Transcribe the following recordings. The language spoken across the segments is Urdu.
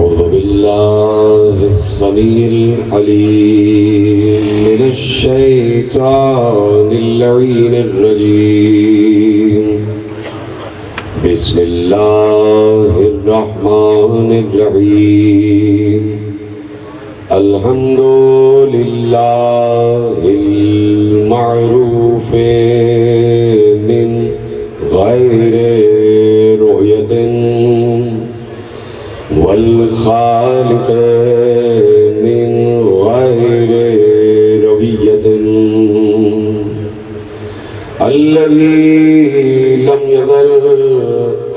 أعوذ بالله السميع العليم من الشيطان اللعين الرجيم. بسم الله الرحمن الرحيم. الحمد لله المعروف من غير رؤية والخالق من غير روية الذي لم يزل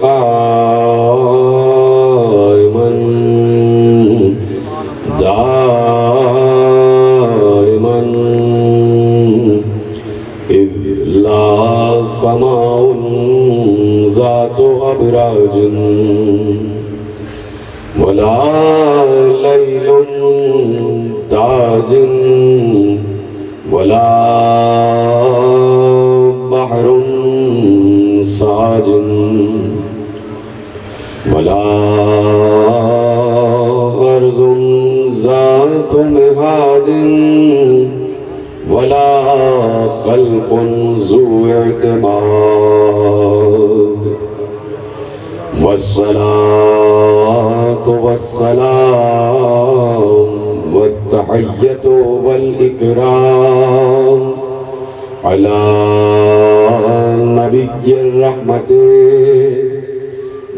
قائما دائما إذ لا سماء ذات أبراج ولا ليل داج ولا بحر ساج ولا أرض ذات مهاد ولا خلق ذو اعتماد والصلاة والسلام والتحية والإكرام على نبي الرحمة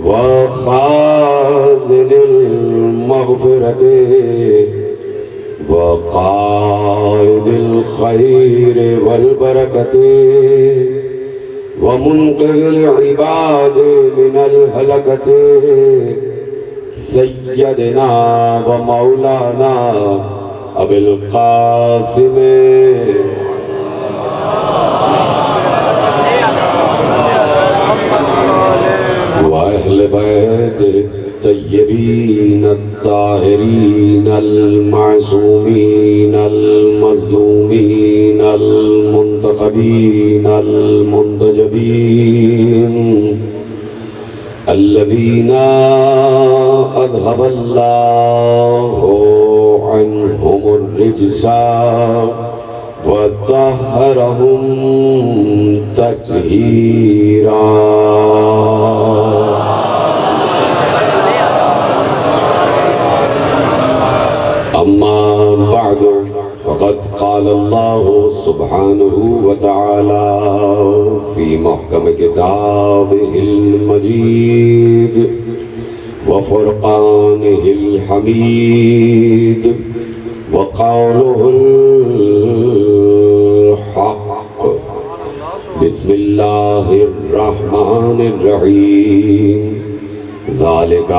وخازن المغفرة وقائد الخير والبركة ومنقذ العباد من الهلكة سيدنا ومولانا أبي القاسم وأهل بيته الطيبين الطاهرين المعصومين المظلومين المنتخبين المنتجبين الذين أذهب الله عنهم الرجس وطهرهم تطهيرا. أما بعد فقد قال الله سبحانه وتعالى في محكم كتابه المجيد وفرقانه الحميد وقوله الحق. بسم الله الرحمن الرحيم. ذلك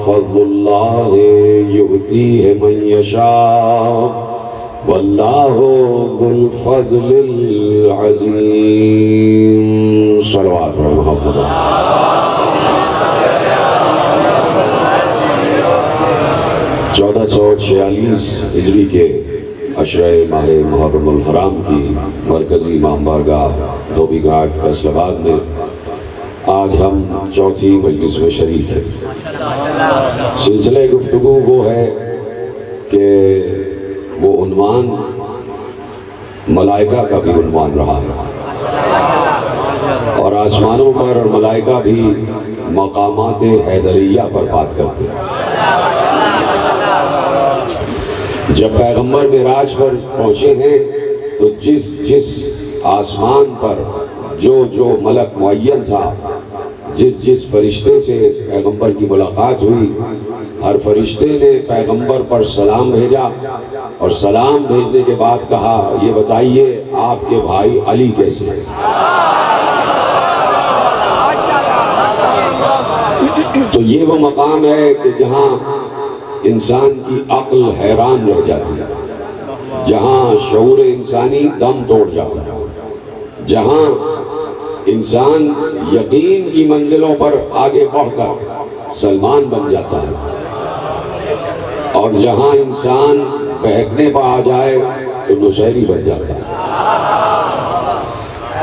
فضل الله يؤتيه من يشاء والله ذو الفضل العظيم. صلوات محمد. 1446 ہجری کے عشرہ ماہ محرم الحرام کی مرکزی امام بارگاہ دھوبی گھاٹ فیصل آباد میں آج ہم چوتھی مجلس میں شریک ہیں. سلسلہ گفتگو وہ ہے کہ وہ عنوان ملائکہ کا بھی عنوان رہا ہے اور آسمانوں پر اور ملائکہ بھی مقامات حیدریہ پر بات کرتے ہیں. جب پیغمبر معراج پر پہنچے ہیں تو جس آسمان پر جو ملک معین تھا، جس فرشتے سے پیغمبر کی ملاقات ہوئی، ہر فرشتے نے پیغمبر پر سلام بھیجا اور سلام بھیجنے کے بعد کہا یہ بتائیے آپ کے بھائی علی کیسے ہیں. تو یہ وہ مقام ہے کہ جہاں انسان کی عقل حیران رہ جاتی ہے، جہاں شعور انسانی دم توڑ جاتا ہے، جہاں انسان یقین کی منزلوں پر آگے بڑھ کر سلمان بن جاتا ہے اور جہاں انسان بہکنے پر آ جائے تو نشہری بن جاتا ہے.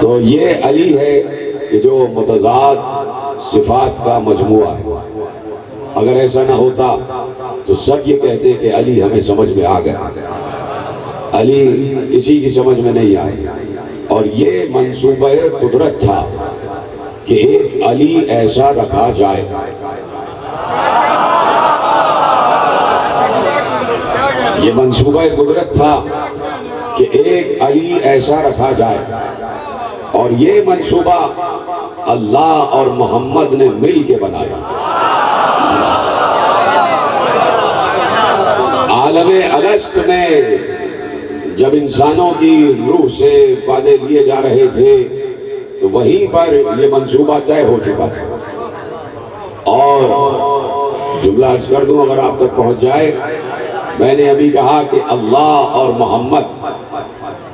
تو یہ علی ہے کہ جو متضاد صفات کا مجموعہ ہے. اگر ایسا نہ ہوتا تو سب یہ کہتے کہ علی ہمیں سمجھ میں آ گیا، علی کسی کی سمجھ میں نہیں آئی۔ اور یہ منصوبہ قدرت تھا کہ ایک علی ایسا رکھا جائے، یہ منصوبہ قدرت تھا کہ ایک علی ایسا رکھا جائے، اور یہ منصوبہ اللہ اور محمد نے مل کے بنایا۔ عالم الست میں جب انسانوں کی روح سے وعدے لیے جا رہے تھے تو وہیں پر یہ منصوبہ طے ہو چکا تھا۔ اور جملہ عرض کر دوں اگر آپ تک پہنچ جائے، میں نے ابھی کہا کہ اللہ اور محمد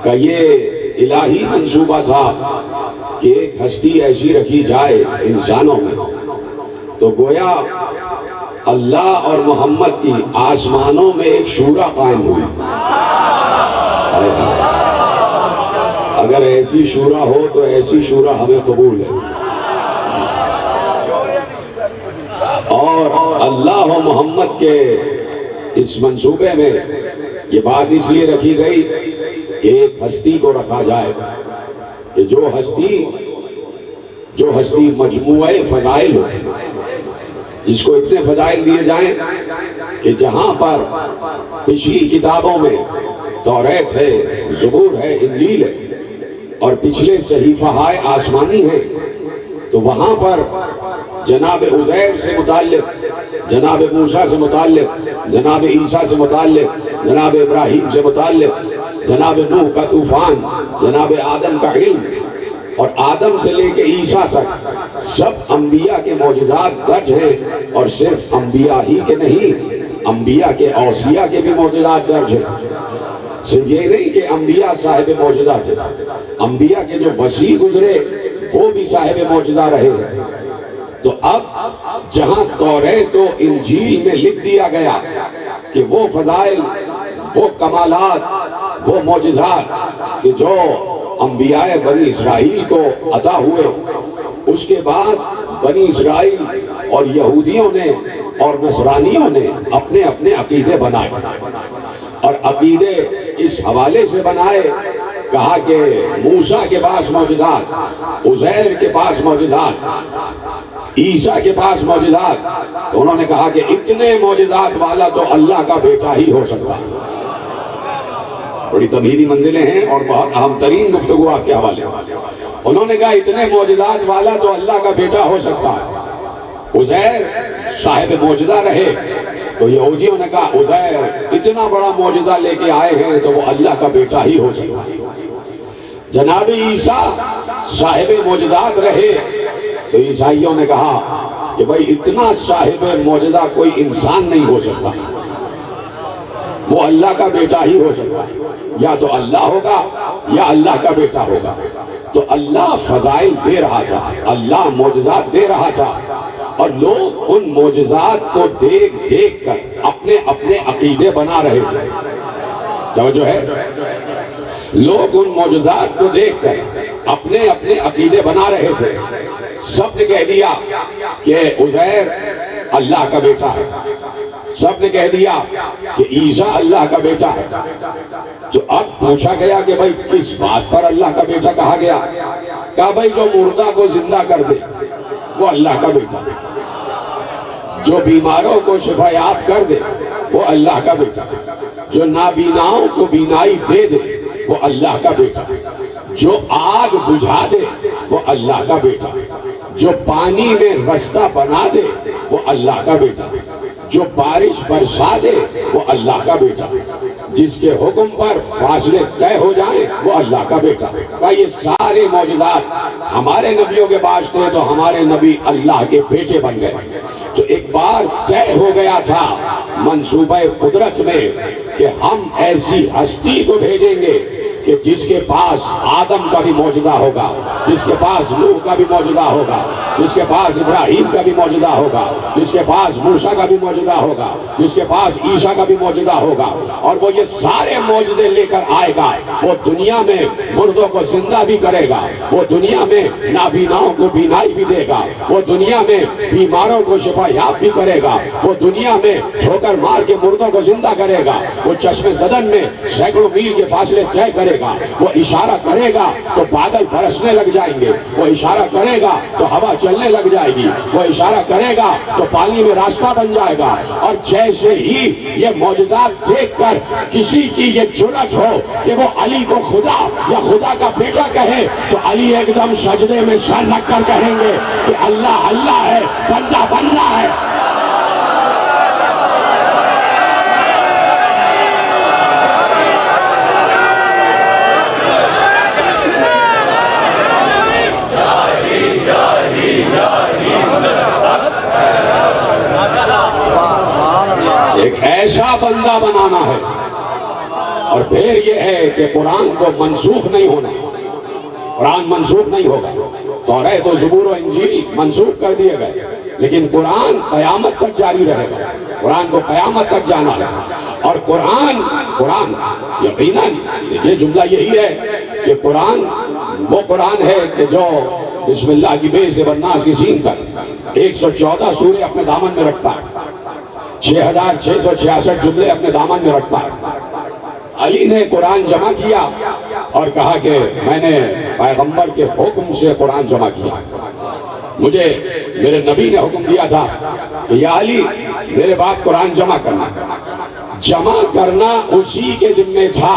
کا یہ الہی منصوبہ تھا کہ ایک ہستی ایسی رکھی جائے انسانوں میں، تو گویا اللہ اور محمد کی آسمانوں میں ایک شورا قائم ہوئی۔ اگر ایسی شورا ہو تو ایسی شورا ہمیں قبول ہے۔ اور اللہ و محمد کے اس منصوبے میں یہ بات اس لیے رکھی گئی کہ ایک ہستی کو رکھا جائے کہ جو ہستی مجموعہ فضائل ہو، جس کو اتنے فضائل دیے جائیں کہ جہاں پر پچھلی کتابوں میں توریت ہے، زبور ہے، انجیل ہے، اور پچھلے صحیفہ آسمانی ہیں، تو وہاں پر جناب عزیر سے متعلق، جناب موسیٰ سے متعلق، جناب عیسیٰ سے متعلق، جناب ابراہیم سے متعلق، جناب نوح کا طوفان، جناب آدم کا علم، اور آدم سے لے کے عیسیٰ تک سب انبیاء کے معجزات درج ہیں، اور صرف انبیاء ہی کے نہیں، انبیاء کے اوصیاء کے بھی معجزات درج ہیں۔ صرف یہ نہیں کہ انبیاء صاحب معجزہ تھے، انبیاء کے جو وسیع گزرے وہ بھی صاحب معجزہ رہے ہیں۔ تو اب جہاں توریت و انجیل میں لکھ دیا گیا کہ وہ فضائل، وہ کمالات، وہ معجزات کہ جو انبیاء بنی اسرائیل کو عطا ہوئے، اس کے بعد بنی اسرائیل اور یہودیوں نے اور نصرانیوں نے اپنے اپنے عقیدے بنائے، اور عقیدے اس حوالے سے بنائے، کہا کہ موسیٰ کے پاس معجزات، عزیر کے پاس معجزات، عیسیٰ کے پاس معجزات، تو انہوں نے کہا کہ اتنے معجزات والا تو اللہ کا بیٹا ہی ہو سکتا ہے۔ بڑی تمہیدی منزلیں ہیں اور بہت اہم ترین گفتگو آپ کے حوالے۔ انہوں نے کہا اتنے معجزات والا تو اللہ کا بیٹا ہو سکتا ہے۔ عزیر صاحب معجزہ رہے تو یہودیوں نے کہا عزیر اتنا بڑا معجزہ لے کے آئے ہیں تو وہ اللہ کا بیٹا ہی ہو سکتا ہے۔ جناب عیسیٰ صاحب معجزات رہے تو عیسائیوں نے کہا کہ بھائی اتنا صاحب معجزہ کوئی انسان نہیں ہو سکتا، وہ اللہ کا بیٹا ہی ہو سکتا ہے، یا تو اللہ ہوگا یا اللہ کا بیٹا ہوگا۔ تو اللہ فضائل دے رہا تھا، اللہ معجزات دے رہا تھا، اور لوگ ان معجزات کو دیکھ دیکھ کر اپنے اپنے عقیدے بنا رہے تھے۔ توجہ ہے؟ لوگ ان معجزات کو دیکھ کر اپنے اپنے عقیدے بنا رہے تھے۔ سب نے کہہ دیا کہ عزیر اللہ کا بیٹا ہے، سب نے کہہ دیا کہ عیسیٰ اللہ کا بیٹا ہے۔ تو اب پوچھا گیا کہ بھائی کس بات پر اللہ کا بیٹا کہا گیا؟ کہا بھائی جو مردہ کو زندہ کر دے وہ اللہ کا بیٹا ہے، جو بیماروں کو شفایاب کر دے وہ اللہ کا بیٹا ہے، جو نابیناؤں کو بینائی دے دے وہ اللہ کا بیٹا ہے، جو آگ بجھا دے وہ اللہ کا بیٹا ہے، جو پانی میں رستہ بنا دے وہ اللہ کا بیٹا ہے، جو بارش برسا دے وہ اللہ کا بیٹا ہے، جس کے حکم پر فاصلے طے ہو جائیں وہ اللہ کا بیٹا ہے۔ کہ یہ سارے معجزات ہمارے نبیوں کے پاس تھے تو ہمارے نبی اللہ کے بیٹے بن گئے۔ تو ایک بار طے ہو گیا تھا منصوبہ قدرت میں کہ ہم ایسی ہستی کو بھیجیں گے کہ جس کے پاس آدم کا بھی معجزہ ہوگا، جس کے پاس نوح کا بھی معجزہ ہوگا، جس کے پاس ابراہیم کا بھی معجزہ ہوگا، جس کے پاس موسیٰ کا بھی معجزہ ہوگا، جس کے پاس عیسیٰ کا بھی معجزہ ہوگا، اور وہ یہ سارے معجزے لے کر آئے گا، وہ دنیا میں مردوں کو زندہ بھی کرے گا، وہ دنیا میں نابیناؤں کو بینائی بھی دے گا، وہ دنیا میں بیماروں کو شفا یاب بھی کرے گا، وہ دنیا میں ٹھوکر مار کے مردوں کو زندہ کرے گا، وہ چشم زدن میں سینکڑوں میل کے فاصلے طے کرے گا، وہ اشارہ کرے گا تو بادل برسنے لگ جائیں گے، وہ اشارہ کرے گا تو ہوا چلنے لگ جائے گی، وہ اشارہ کرے گا تو پانی میں راستہ بن جائے گا۔ اور جیسے ہی یہ معجزات دیکھ کر کسی کی یہ جرأت ہو کہ وہ علی کو خدا یا خدا کا بیٹا کہے تو علی ایک دم سجدے میں سر رکھ کر کہیں گے کہ اللہ اللہ ہے، بندہ بندہ ہے۔ ایک ایسا بندہ بنانا ہے، اور پھر یہ ہے کہ قرآن کو منسوخ نہیں ہونا، قرآن منسوخ نہیں ہوگا۔ توریت و زبور و انجیل منسوخ کر دیے گئے، لیکن قرآن قیامت تک جاری رہے گا، قرآن کو قیامت تک جانا ہے۔ اور قرآن یقیناً یہ جملہ یہی ہے کہ قرآن وہ قرآن ہے کہ جو بسم اللہ کی بے سے والناس کی سین تک 114 سورے اپنے دامن میں رکھتا ہے، 6666 جملے اپنے دامن میں رکھتا ہے۔ علی نے قرآن جمع کیا اور کہا کہ میں نے پیغمبر کے حکم سے قرآن جمع کیا، مجھے میرے نبی نے حکم دیا تھا کہ یا علی میرے بعد قرآن جمع کرنا۔ جمع کرنا اسی کے ذمہ تھا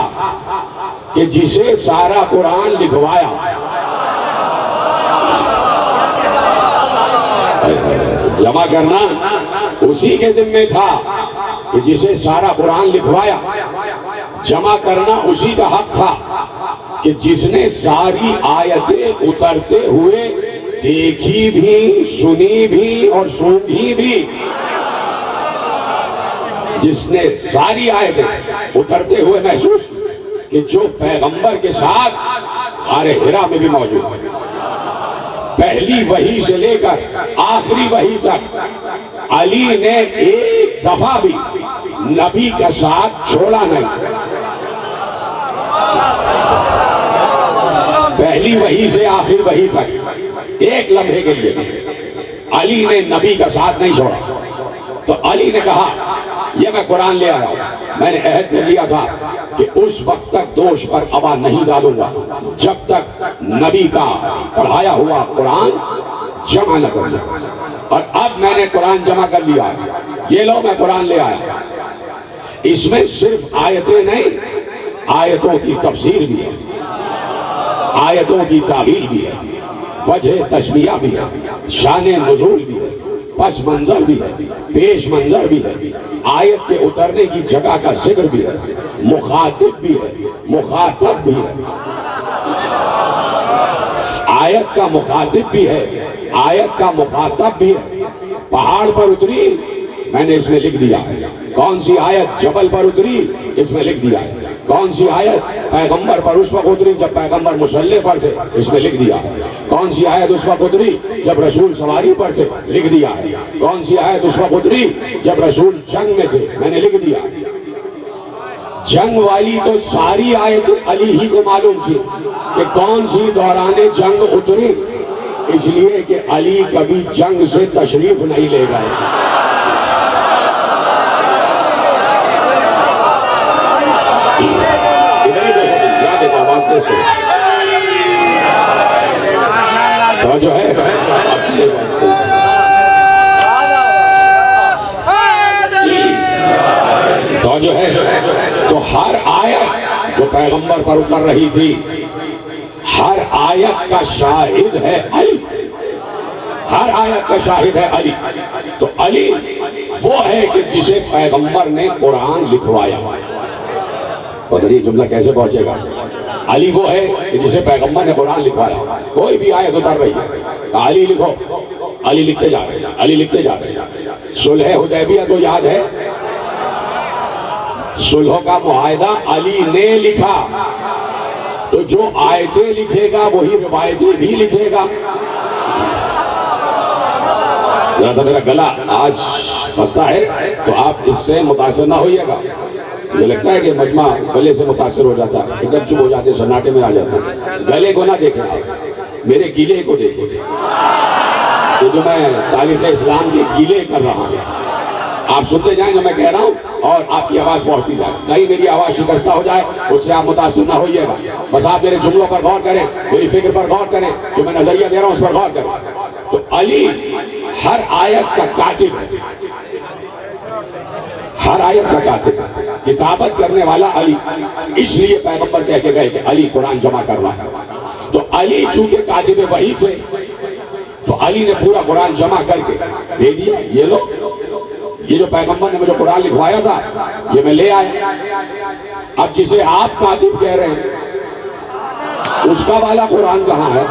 کہ جسے سارا قرآن لکھوایا، جمع کرنا اسی کے ذمہ تھا کہ جسے سارا قرآن لکھوایا، جمع کرنا اسی کا حق تھا کہ جس نے ساری آیتیں اترتے ہوئے دیکھی بھی، سنی بھی اور سونگھی بھی، جس نے ساری آیتیں اترتے ہوئے محسوس کہ جو پیغمبر کے ساتھ غار حرا میں بھی موجود ہے، پہلی وحی سے لے کر آخری وحی تک علی نے ایک دفعہ بھی نبی کا ساتھ چھوڑا نہیں۔ پہلی وحی سے آخری وحی تک ایک لمحے کے لیے علی نے نبی کا ساتھ نہیں چھوڑا۔ تو علی نے کہا یہ میں قرآن لے آیا ہوں، میں نے عہد کر لیا تھا کہ اس وقت تک دوش پر ابا نہیں ڈالوں گا جب تک نبی کا پڑھایا ہوا قرآن جمع نہ کر لوں، اور اب میں نے قرآن جمع کر لیا، یہ لو میں قرآن لے آیا۔ اس میں صرف آیتیں نہیں، آیتوں کی تفسیر بھی ہے، آیتوں کی تعبیر بھی ہے، وجہ تسمیہ بھی ہے، شان نزول بھی ہے، پس منظر بھی ہے، پیش منظر بھی ہے، آیت کے اترنے کی جگہ کا ذکر بھی ہے، مخاطب بھی ہے، مخاطب بھی ہے، آیت کا مخاطب بھی ہے، آیت کا مخاطب بھی ہے۔ پہاڑ پر اتری، میں نے اس میں لکھ دیا ہے۔ کون سی آیت جبل پر اتری، اس میں لکھ دیا ہے۔ کون سی آیت پیغمبر پر اس وقت اتری جب پیغمبر مسلح پر تھے، اس میں لکھ دیا ہے۔ کون سی آیت اس وقت اتری جب رسول سواری پر تھے، لکھ دیا ہے۔ کون سی آیت اس وقت اتری جب رسول جنگ میں تھے، میں نے لکھ دیا۔ جنگ والی تو ساری آیت علی ہی کو معلوم تھی کہ کون سی دوران جنگ اتری، اس لیے کہ علی کبھی جنگ سے تشریف نہیں لے گئے۔ تو جو ہے تو ہر آیت جو پیغمبر پر اتر رہی تھی، ہر آیت کا شاہد ہے علی، ہر آیت کا شاہد ہے علی۔ تو علی وہ ہے کہ جسے پیغمبر نے قرآن لکھوایا۔ پتہ نہیں جملہ کیسے پہنچے گا۔ علی وہ ہے کہ جسے پیغمبر نے قرآن لکھوایا۔ کوئی بھی آیت اتر رہی ہے تو علی لکھو، علی لکھتے جا رہے ہیں، علی لکھتے جا رہے ہیں۔ صلح حدیبیہ تو یاد ہے، صلح کا معاہدہ علی نے لکھا، تو جو آیتیں لکھے گا وہی روایتیں بھی لکھے گا. ذرا سا میرا گلا آج خستہ ہے تو آپ اس سے متاثر نہ ہوئیے گا. مجھے لگتا ہے کہ مجمع گلے سے متاثر ہو جاتا ہے, ایک دم چپ ہو جاتے, سناٹے میں آ جاتے ہیں. گلے کو نہ دیکھیں آپ, میرے گلے کو دیکھیں. تو جو میں تاریخ اسلام کے گلے کر رہا ہوں, آپ سنتے جائیں جو میں کہہ رہا ہوں اور آپ کی آواز پہنچتی جائے. کہیں میری آواز شکستہ ہو جائے اس سے آپ متاثر نہ ہوئیے گا. بس آپ میرے جملوں پر غور کریں, میری فکر پر غور کریں, جو میں نظریہ دے رہا ہوں اس پر غور کریں. تو علی ہر آیت کا کاتب ہے, ہر آیت کا کاتب, کتابت کرنے والا علی. اس لیے پیغمبر کہہ کے گئے کہ علی قرآن جمع کروا. تو علی چونکہ کاتب وحی تھے تو علی نے پورا قرآن جمع کر کے دے دیا. یہ لو, یہ جو پیغمبر نے مجھے قرآن لکھوایا تھا یہ میں لے آئے. اب جسے آپ کاتب کہہ رہے ہیں اس کا والا قرآن کہاں ہے؟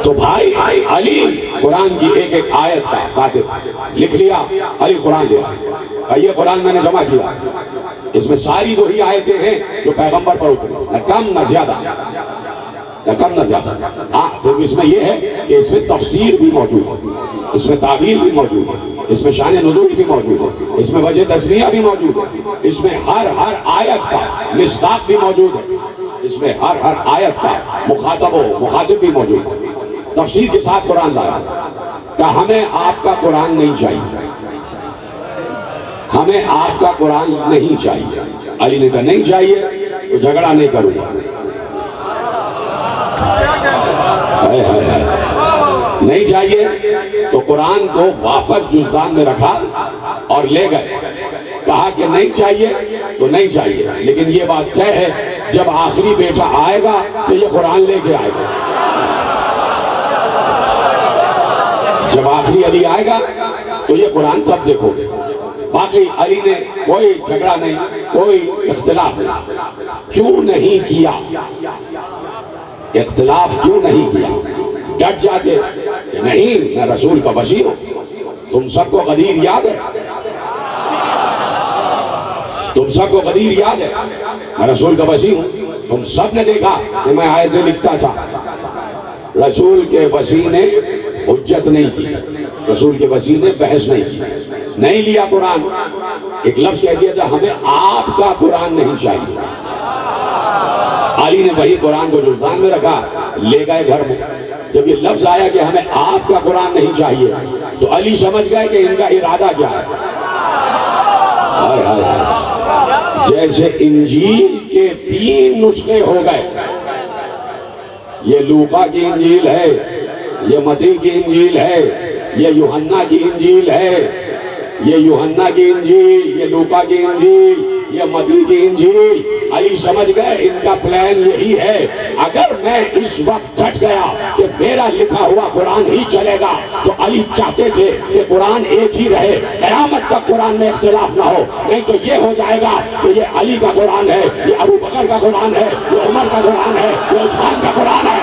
تو بھائی علی قرآن کی ایک ایک آیت کا کاتب, لکھ لیا علی قرآن لیا. یہ قرآن میں نے جمع کیا, اس میں ساری وہی آیتیں ہیں جو پیغمبر پر اتری, نہ کم نہ زیادہ, نہ کم نہ زیادہ. ہاں صرف اس میں یہ ہے کہ اس میں تفسیر بھی موجود ہے, اس میں تعبیر بھی موجود ہے, اس میں شان نزول بھی موجود ہے, اس میں وجہ تسمیہ بھی موجود ہے, اس میں ہر آیت کا مصداق بھی موجود ہے, اس میں ہر آیت کا مخاطب و مخاطب بھی موجود ہے. تفسیر کے ساتھ قرآن لایا کہ ہمیں آپ کا قرآن نہیں چاہیے, ہمیں آپ کا قرآن نہیں چاہیے. علی نے کہا نہیں چاہیے تو جھگڑا نہیں کروں گا. نہیں چاہیے تو قرآن کو واپس جزدان میں رکھا اور لے گئے. کہا کہ نہیں چاہیے تو نہیں چاہیے, لیکن یہ بات طے ہے جب آخری بیٹا آئے گا تو یہ قرآن لے کے آئے گا. جب آخری علی آئے گا تو یہ قرآن سب دیکھو گے. باقی علی نے کوئی جھگڑا نہیں, کوئی اختلاف نہیں. کیوں نہیں کیا اختلاف, کیوں نہیں کیا؟ ڈٹ جاتے کہ نہیں میں رسول کا وصی ہوں. تم سب کو غدیر یاد ہے, تم سب کو غدیر یاد ہے, میں رسول کا وصی ہوں. تم سب نے دیکھا کہ میں آیتیں لکھتا تھا. رسول کے وصی نے حجت نہیں کی, رسول کے وصی نے بحث نہیں کی, نہیں لیا قرآن. ایک لفظ کہہ دیا تھا ہمیں آپ کا قرآن نہیں چاہیے. علی نے وہی قرآن کو جزدان میں رکھا, لے گئے گھر میں. جب یہ لفظ آیا کہ ہمیں آپ کا قرآن نہیں چاہیے تو علی سمجھ گئے کہ ان کا ارادہ کیا ہے. جیسے انجیل کے 3 نسخے ہو گئے, یہ لوقا کی انجیل ہے, یہ متی کی انجیل ہے, یہ یوحنا کی انجیل ہے, یہ یوحنا کی انجیل, یہ لوقا کی انجیل, یہ متی کی انجیل. علی سمجھ گئے ان کا پلان یہی ہے, اگر میں اس وقت ڈٹ گیا کہ میرا لکھا ہوا قرآن ہی چلے گا تو علی چاہتے تھے کہ قرآن ایک ہی رہے, قیامت تک قرآن میں اختلاف نہ ہو. نہیں تو یہ ہو جائے گا کہ یہ علی کا قرآن ہے, یہ ابو بکر کا قرآن ہے, یہ عمر کا قرآن ہے, یہ عثمان کا قرآن ہے.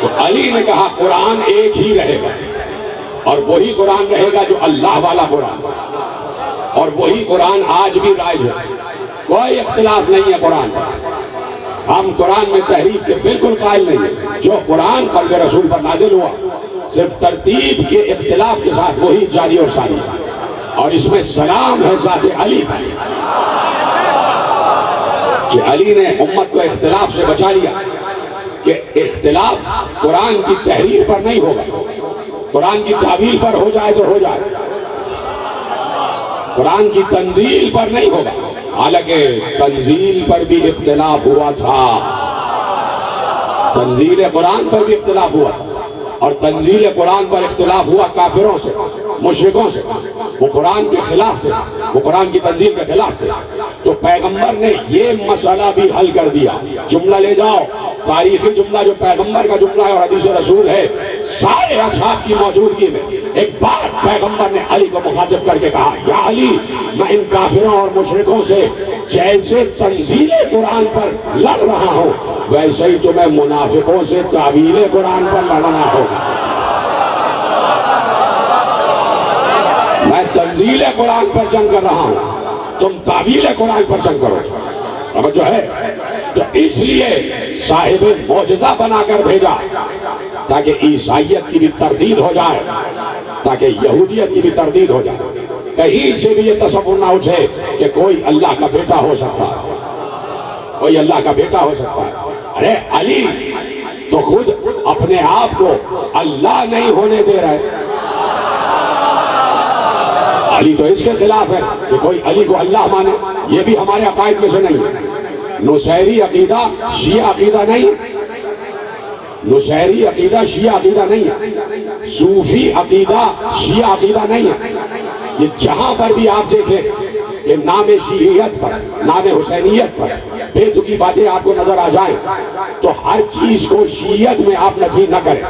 تو علی نے کہا قرآن ایک ہی رہے گا اور وہی قرآن رہے گا جو اللہ والا قرآن, اور وہی قرآن آج بھی رائج ہے. کوئی اختلاف نہیں ہے قرآن پر. ہم قرآن میں تحریف کے بالکل قائل نہیں ہیں. جو قرآن قلب رسول پر نازل ہوا صرف ترتیب کے اختلاف کے ساتھ وہی جاری اور ساری, اور اس میں سلام ہے ذات علی کہ علی نے امت کو اختلاف سے بچا لیا. کہ اختلاف قرآن کی تحریر پر نہیں ہوگا, قرآن کی تعویل پر ہو جائے تو ہو جائے, قرآن کی تنزیل پر نہیں ہوگا. حالانکہ تنزیل پر بھی اختلاف ہوا تھا, تنزیل قرآن پر بھی اختلاف ہوا تھا. اور تنزیل قرآن پر اختلاف ہوا کافروں سے، مشرکوں سے، وہ قرآن کے خلاف تھے، وہ قرآن کی تنزیل کے خلاف تھے، تو پیغمبر نے یہ مسئلہ بھی حل کر دیا۔ جملہ لے جاؤ، تاریخی جملہ جو پیغمبر کا جملہ ہے اور حدیث رسول ہے، سارے اصحاب کی موجودگی میں ایک بار پیغمبر نے علی کو مخاطب کر کے کہا، یا علی، میں ان کافروں اور مشرکوں سے جیسے تنزیل قرآن پر لڑ رہا ہوں، ویسے ہی تمہیں منافقوں سے تعویل قرآن پر لڑنا ہوگا۔ میں تنزیل قرآن پر جنگ کر رہا ہوں، تم تعویل قرآن پر جنگ کرو۔ اب جو ہے تو اس لیے صاحب معجزہ بنا کر بھیجا تاکہ عیسائیت کی بھی تردید ہو جائے، تاکہ یہودیت کی بھی تردید ہو جائے، کہیں سے بھی یہ تصور نہ اٹھے کہ کوئی اللہ کا بیٹا ہو سکتا ہے، کوئی اللہ کا بیٹا ہو سکتا ہے۔ ارے علی تو خود اپنے آپ کو اللہ نہیں ہونے دے رہے، علی تو اس کے خلاف ہے کہ کوئی علی کو اللہ مانے، یہ بھی ہمارے عقائد میں سے نہیں ہے۔ نصیری عقیدہ شیعہ عقیدہ نہیں، نصیری عقیدہ شیعہ عقیدہ نہیں ہے، صوفی عقیدہ شیعہ عقیدہ نہیں ہے۔ یہ جہاں پر بھی آپ دیکھیں کہ نام شیعیت پر، نام حسینیت پر بے تکی باتیں آپ کو نظر آ جائیں تو ہر چیز کو شیعیت میں آپ نفی نہ کریں۔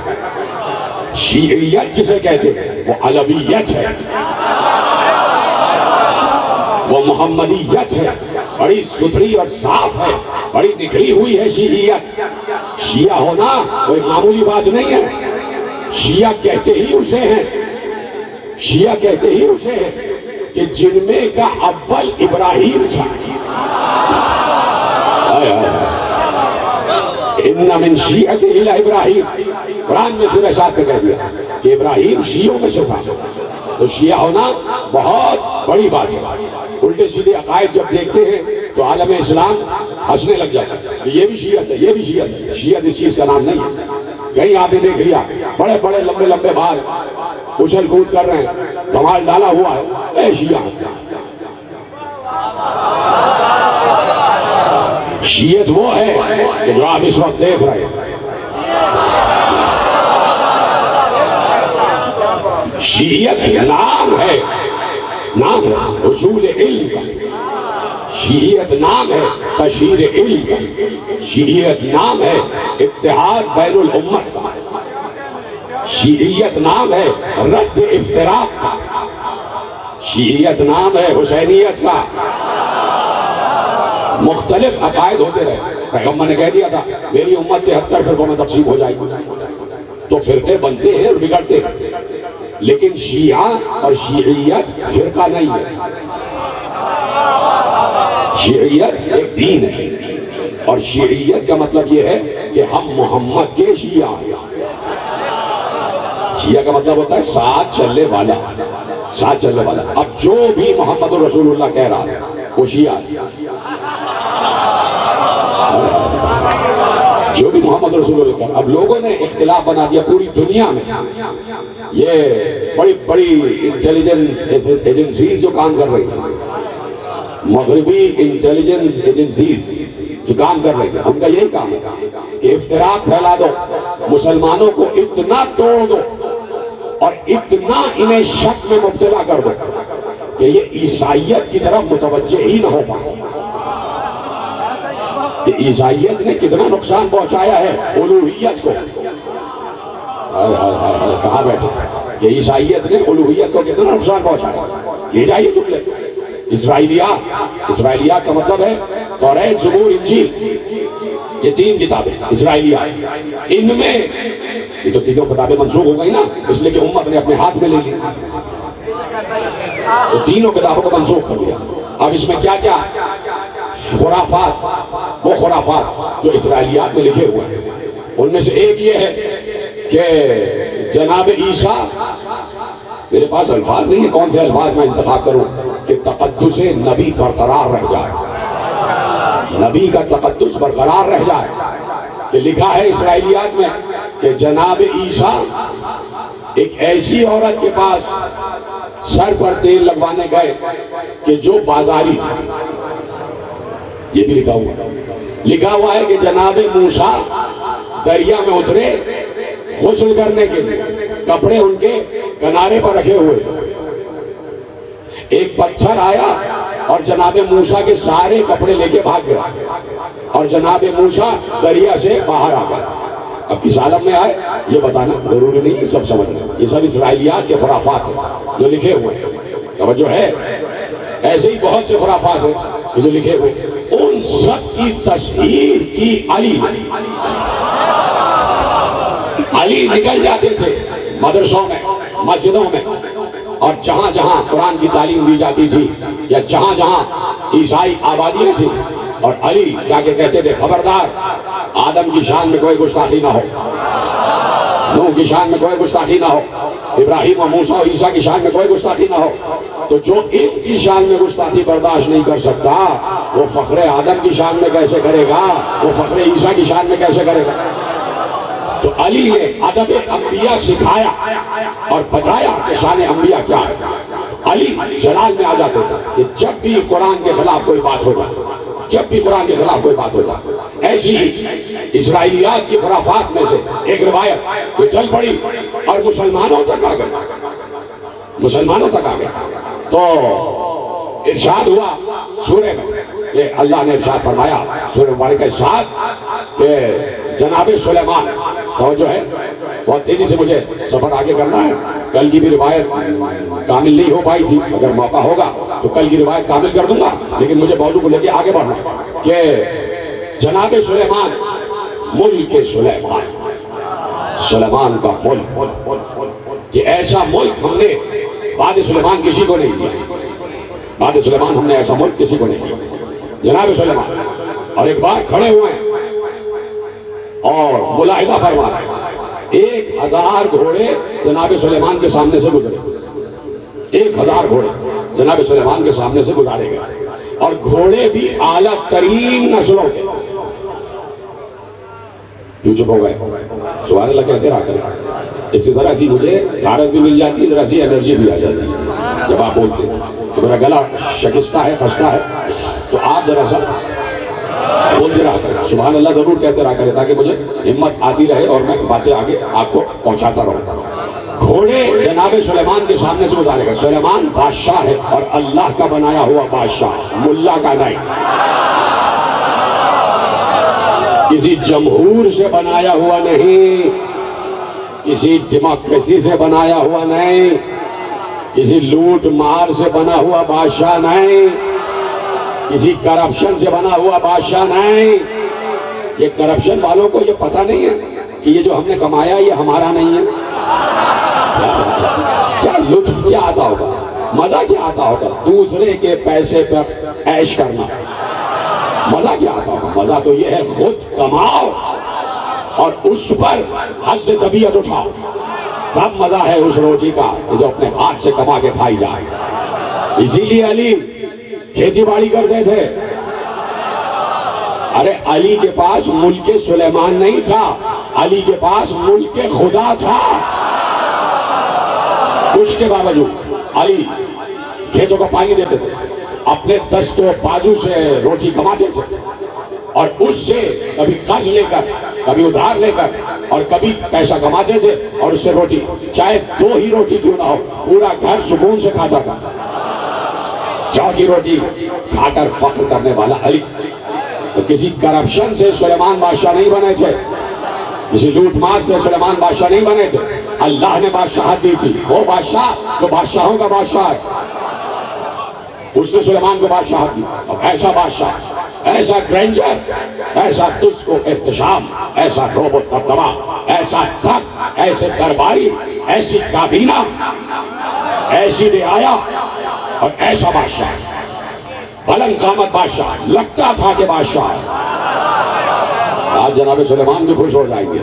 شیعیت جسے کہتے ہیں وہ علویت ہے، وہ محمدیت ہے، بڑی ستھری اور صاف ہے، بڑی نکھری ہوئی ہے شیعیت۔ شیعہ ہونا کوئی معمولی بات نہیں ہے۔ شیعہ کہتے ہی اسے ہیں، شیعہ کہتے ہی اسے ہیں کہ جن میں کا اول ابراہیم تھا۔ ان من شیعته الی ابراہیم، قرآن میں سورہ 7 میں کہہ دیا کہ ابراہیم شیعوں میں سے تھا۔ تو شیعہ ہونا بہت بڑی بات ہے۔ الٹے سیدھے عقائد جب دیکھتے ہیں تو عالم اسلام ہنسنے لگ جاتا ہے، یہ بھی شیعت ہے، یہ بھی شیعت ہے۔ شیعت اس چیز کا نام نہیں ہے۔ کہیں آپ نے دیکھ لیا بڑے بڑے لمبے لمبے بال اچھل کود کر رہے ہیں، دھمال ڈالا ہوا ہے، اے شیعہ۔ شیعت وہ ہے کہ جو آپ اس وقت دیکھ رہے ہیں۔ شیعت نام ہے، نام ہے اصول علم کا، شیعت نام ہے تشہیر علم کا، شیعت نام ہے اتحاد بین الامت کا، شیعیت نام ہے رد افتراق کا، شیعیت نام ہے حسینیت کا۔ مختلف عقائد ہوتے رہے، پیغمبر نے کہہ دیا تھا میری امت 73 فرقوں میں تقسیم ہو جائے گی، تو فرقے بنتے ہیں اور بگڑتے ہیں، لیکن شیعہ اور شیعیت فرقہ نہیں ہے۔ شیعیت ایک دین ہے، اور شیعیت کا مطلب یہ ہے کہ ہم محمد کے شیعہ ہیں۔ شیعہ کا مطلب ہوتا ہے ساتھ چلنے والا، ساتھ چلنے والا۔ اب جو بھی محمد رسول اللہ کہہ رہا ہے وہ شیعہ ہے، جو بھی محمد رسول اللہ کہہ رہا ہے۔ اب لوگوں نے اختلاف بنا دیا پوری دنیا میں، یہ بڑی بڑی انٹیلیجنس ایجنسیز جو کام کر رہی ہیں، مغربی انٹیلیجنس ایجنسیز جو کام کر رہے ہیں، ان کا یہی کام ہے کہ افتراق پھیلا دو، مسلمانوں کو اتنا توڑ دو اور اتنا انہیں شک میں مبتلا کر دو کہ یہ عیسائیت کی طرف متوجہ ہی نہ ہو پائے۔ کہ عیسائیت نے کتنا نقصان پہنچایا ہے الوہیت کو، کہاں بیٹھے کہ عیسائیت نے الوہیت کو کتنا نقصان پہنچایا۔ یہ جائیے جملے اسرائیلیات کا مطلب ہے توریت، زبور، انجیل، یہ 3 کتابیں اسرائیلیات۔ ان میں یہ تو تینوں کتابیں منسوخ ہو گئی نا، اس لیے کہ امت نے اپنے ہاتھ میں لے لی، تو تینوں کتابوں کو منسوخ کر دیا۔ اب اس میں کیا کیا خرافات، وہ خرافات جو اسرائیلیات میں لکھے ہوئے ہیں، ان میں سے ایک یہ ہے کہ جناب عیسیٰ، میرے پاس الفاظ نہیں ہے کون سے الفاظ میں انتخاب کروں کہ تقدس نبی برقرار رہ جائے، نبی کا تقدس برقرار رہ جائے، کہ لکھا ہے اسرائیلیات میں کہ جناب عیسیٰ ایک ایسی عورت کے پاس سر پر تیل لگوانے گئے کہ جو بازاری تھی۔ یہ بھی لکھا ہوا ہے کہ جناب موسیٰ دریا میں اترے، غسل کرنے کے لیے کپڑے ان کے کنارے پر رکھے ہوئے تھے. ایک پتھر آیا اور جناب موسیٰ کے سارے کپڑے لے کے بھاگ گیا اور جناب موسیٰ دریا سے باہر آ گئے. اب کس عالم میں آئے یہ بتانا ضروری نہیں، سب سمجھنا. یہ سب اسرائیلیات کے خرافات ہیں جو لکھے ہوئے ہیں. توجہ ہے، ایسے ہی بہت سے خرافات ہیں جو لکھے ہوئے. ان سب کی تصحیح کی علی نکل جاتے تھے مدرسوں میں، مسجدوں میں، اور جہاں جہاں قرآن کی تعلیم دی جاتی تھی یا جہاں جہاں عیسائی آبادیاں تھیں، اور علی جا کے کہتے تھے خبردار آدم کی شان میں کوئی گستاخی نہ ہو، نوح کی شان میں کوئی گستاخی نہ ہو، ابراہیم و موسیٰ و عیسیٰ کی شان میں کوئی گستاخی نہ ہو. تو جو ان کی شان میں گستاخی برداشت نہیں کر سکتا وہ فخر آدم کی شان میں کیسے کرے گا، وہ فخر عیسیٰ کی شان میں کیسے کرے گا. تو علی نے ادب انبیاء سکھایا اور بتایا کہ شان انبیاء کیا ہے. علی جلال میں آ جاتے تھے کہ جب بھی قرآن کے خلاف کوئی بات ہوگا، جب بھی قرآن کے خلاف کوئی بات ہوگا. ایسی اسرائیلیات کی خرافات میں سے ایک روایت جو چل پڑی اور مسلمانوں تک آ گئی، مسلمانوں تک آ گئی. تو ارشاد ہوا سورہ میں کہ اللہ نے ارشاد فرمایا سورہ مبارکہ ساتھ کہ جناب سلیمان، توجہ ہے بہت تیزی سے مجھے سفر آگے کرنا ہے. کل کی بھی روایت کامل نہیں ہو پائی تھی، اگر موقع ہوگا تو کل کی روایت کامل کر دوں گا، لیکن مجھے موضوع کو لے کے آگے بڑھنا کہ جناب سلیمان، ملک سلیمان، سلیمان کا ملک، کہ ایسا ملک ہم نے بعد سلیمان کسی کو نہیں دیا. بعد سلیمان ہم نے ایسا ملک کسی کو نہیں دیا. جناب سلیمان اور ایک بار کھڑے ہوئے ہیں اور ملاحظہ فرما رہے ہیں 1000 گھوڑے جناب سلیمان کے سامنے سے گزرے. 1000 گھوڑے جناب سلیمان کے سامنے سے گزارے گئے، اور گھوڑے بھی اعلیٰ ترین نسلوں کے. کیوں چپ ہو گئے؟ سبحان اللہ کہتے رہا کریں. اس سے ذرا سی مجھے دھارس بھی مل جاتی ہے، ذرا سی انرجی بھی آ جاتی ہے جب آپ بولتے ہیں. تو میرا گلا شکستہ ہے، خستہ ہے، تو آپ ذرا سا بولتے رہا کریں، سبحان اللہ ضرور کہتے رہا کریں، تاکہ مجھے ہمت آتی رہے اور میں باتیں آگے آپ کو پہنچاتا رہوں. گھوڑے جناب سلیمان کے سامنے سے گزارے گا. سلیمان بادشاہ ہے اور اللہ کا بنایا ہوا بادشاہ، ملا کا نہیں، کسی جمہور سے بنایا ہوا نہیں، کسی ڈیموکریسی سے بنایا ہوا نہیں، کسی لوٹ مار سے بنا ہوا بادشاہ نہیں، کسی کرپشن سے بنا ہوا بادشاہ نہیں. یہ کرپشن والوں کو یہ پتہ نہیں ہے کہ یہ جو ہم نے کمایا یہ ہمارا نہیں ہے. کیا لطف کیا آتا ہوگا، مزہ کیا آتا ہوگا دوسرے کے پیسے پر عیش کرنا. مزہ کیا آتا ہوگا؟ مزہ تو یہ ہے خود کماؤ اور اس پر حد سے طبیعت اٹھاؤ. تب مزہ ہے اس روٹی کا جو اپنے ہاتھ سے کما کے کھائی جائے. اسی لیے علی کھیتی باڑی کرتے تھے. ارے علی کے پاس ملک سلیمان نہیں تھا، علی کے پاس ملک خدا تھا. اس کے باوجود علی کھیتوں کو پانی دیتے تھے، اپنے دست و بازو سے روٹی کماتے تھے، اور اس سے کبھی قرض لے کر، کبھی ادھار لے کر، اور کبھی پیسہ کماتے تھے، اور اس سے روٹی، چاہے 2 ہی روٹی کیوں نہ ہو، پورا گھر سکون سے کھاتا تھا. چوتھی روٹی کھا کر فخر کرنے والا علی. تو کسی کرپشن سے سلیمان بادشاہ نہیں بنے تھے، کسی لوٹ مار سے سلیمان بادشاہ نہیں بنے تھے. اللہ نے بادشاہت دی تھی، وہ بادشاہ جو بادشاہوں کا بادشاہ ہے، اس نے سلیمان کو بادشاہت دی. اب ایسا بادشاہ، ایسا گرینڈر، ایسا تجھ کو احتشام، ایسا روب و دبدبا، ایسا تخت، ایسے درباری، ایسی کابینہ، ایسی رعایا، اور ایسا بادشاہ، بلند قامت بادشاہ، لگتا تھا کہ بادشاہ ہے. آج جناب سلیمان بھی خوش ہو جائیں گے.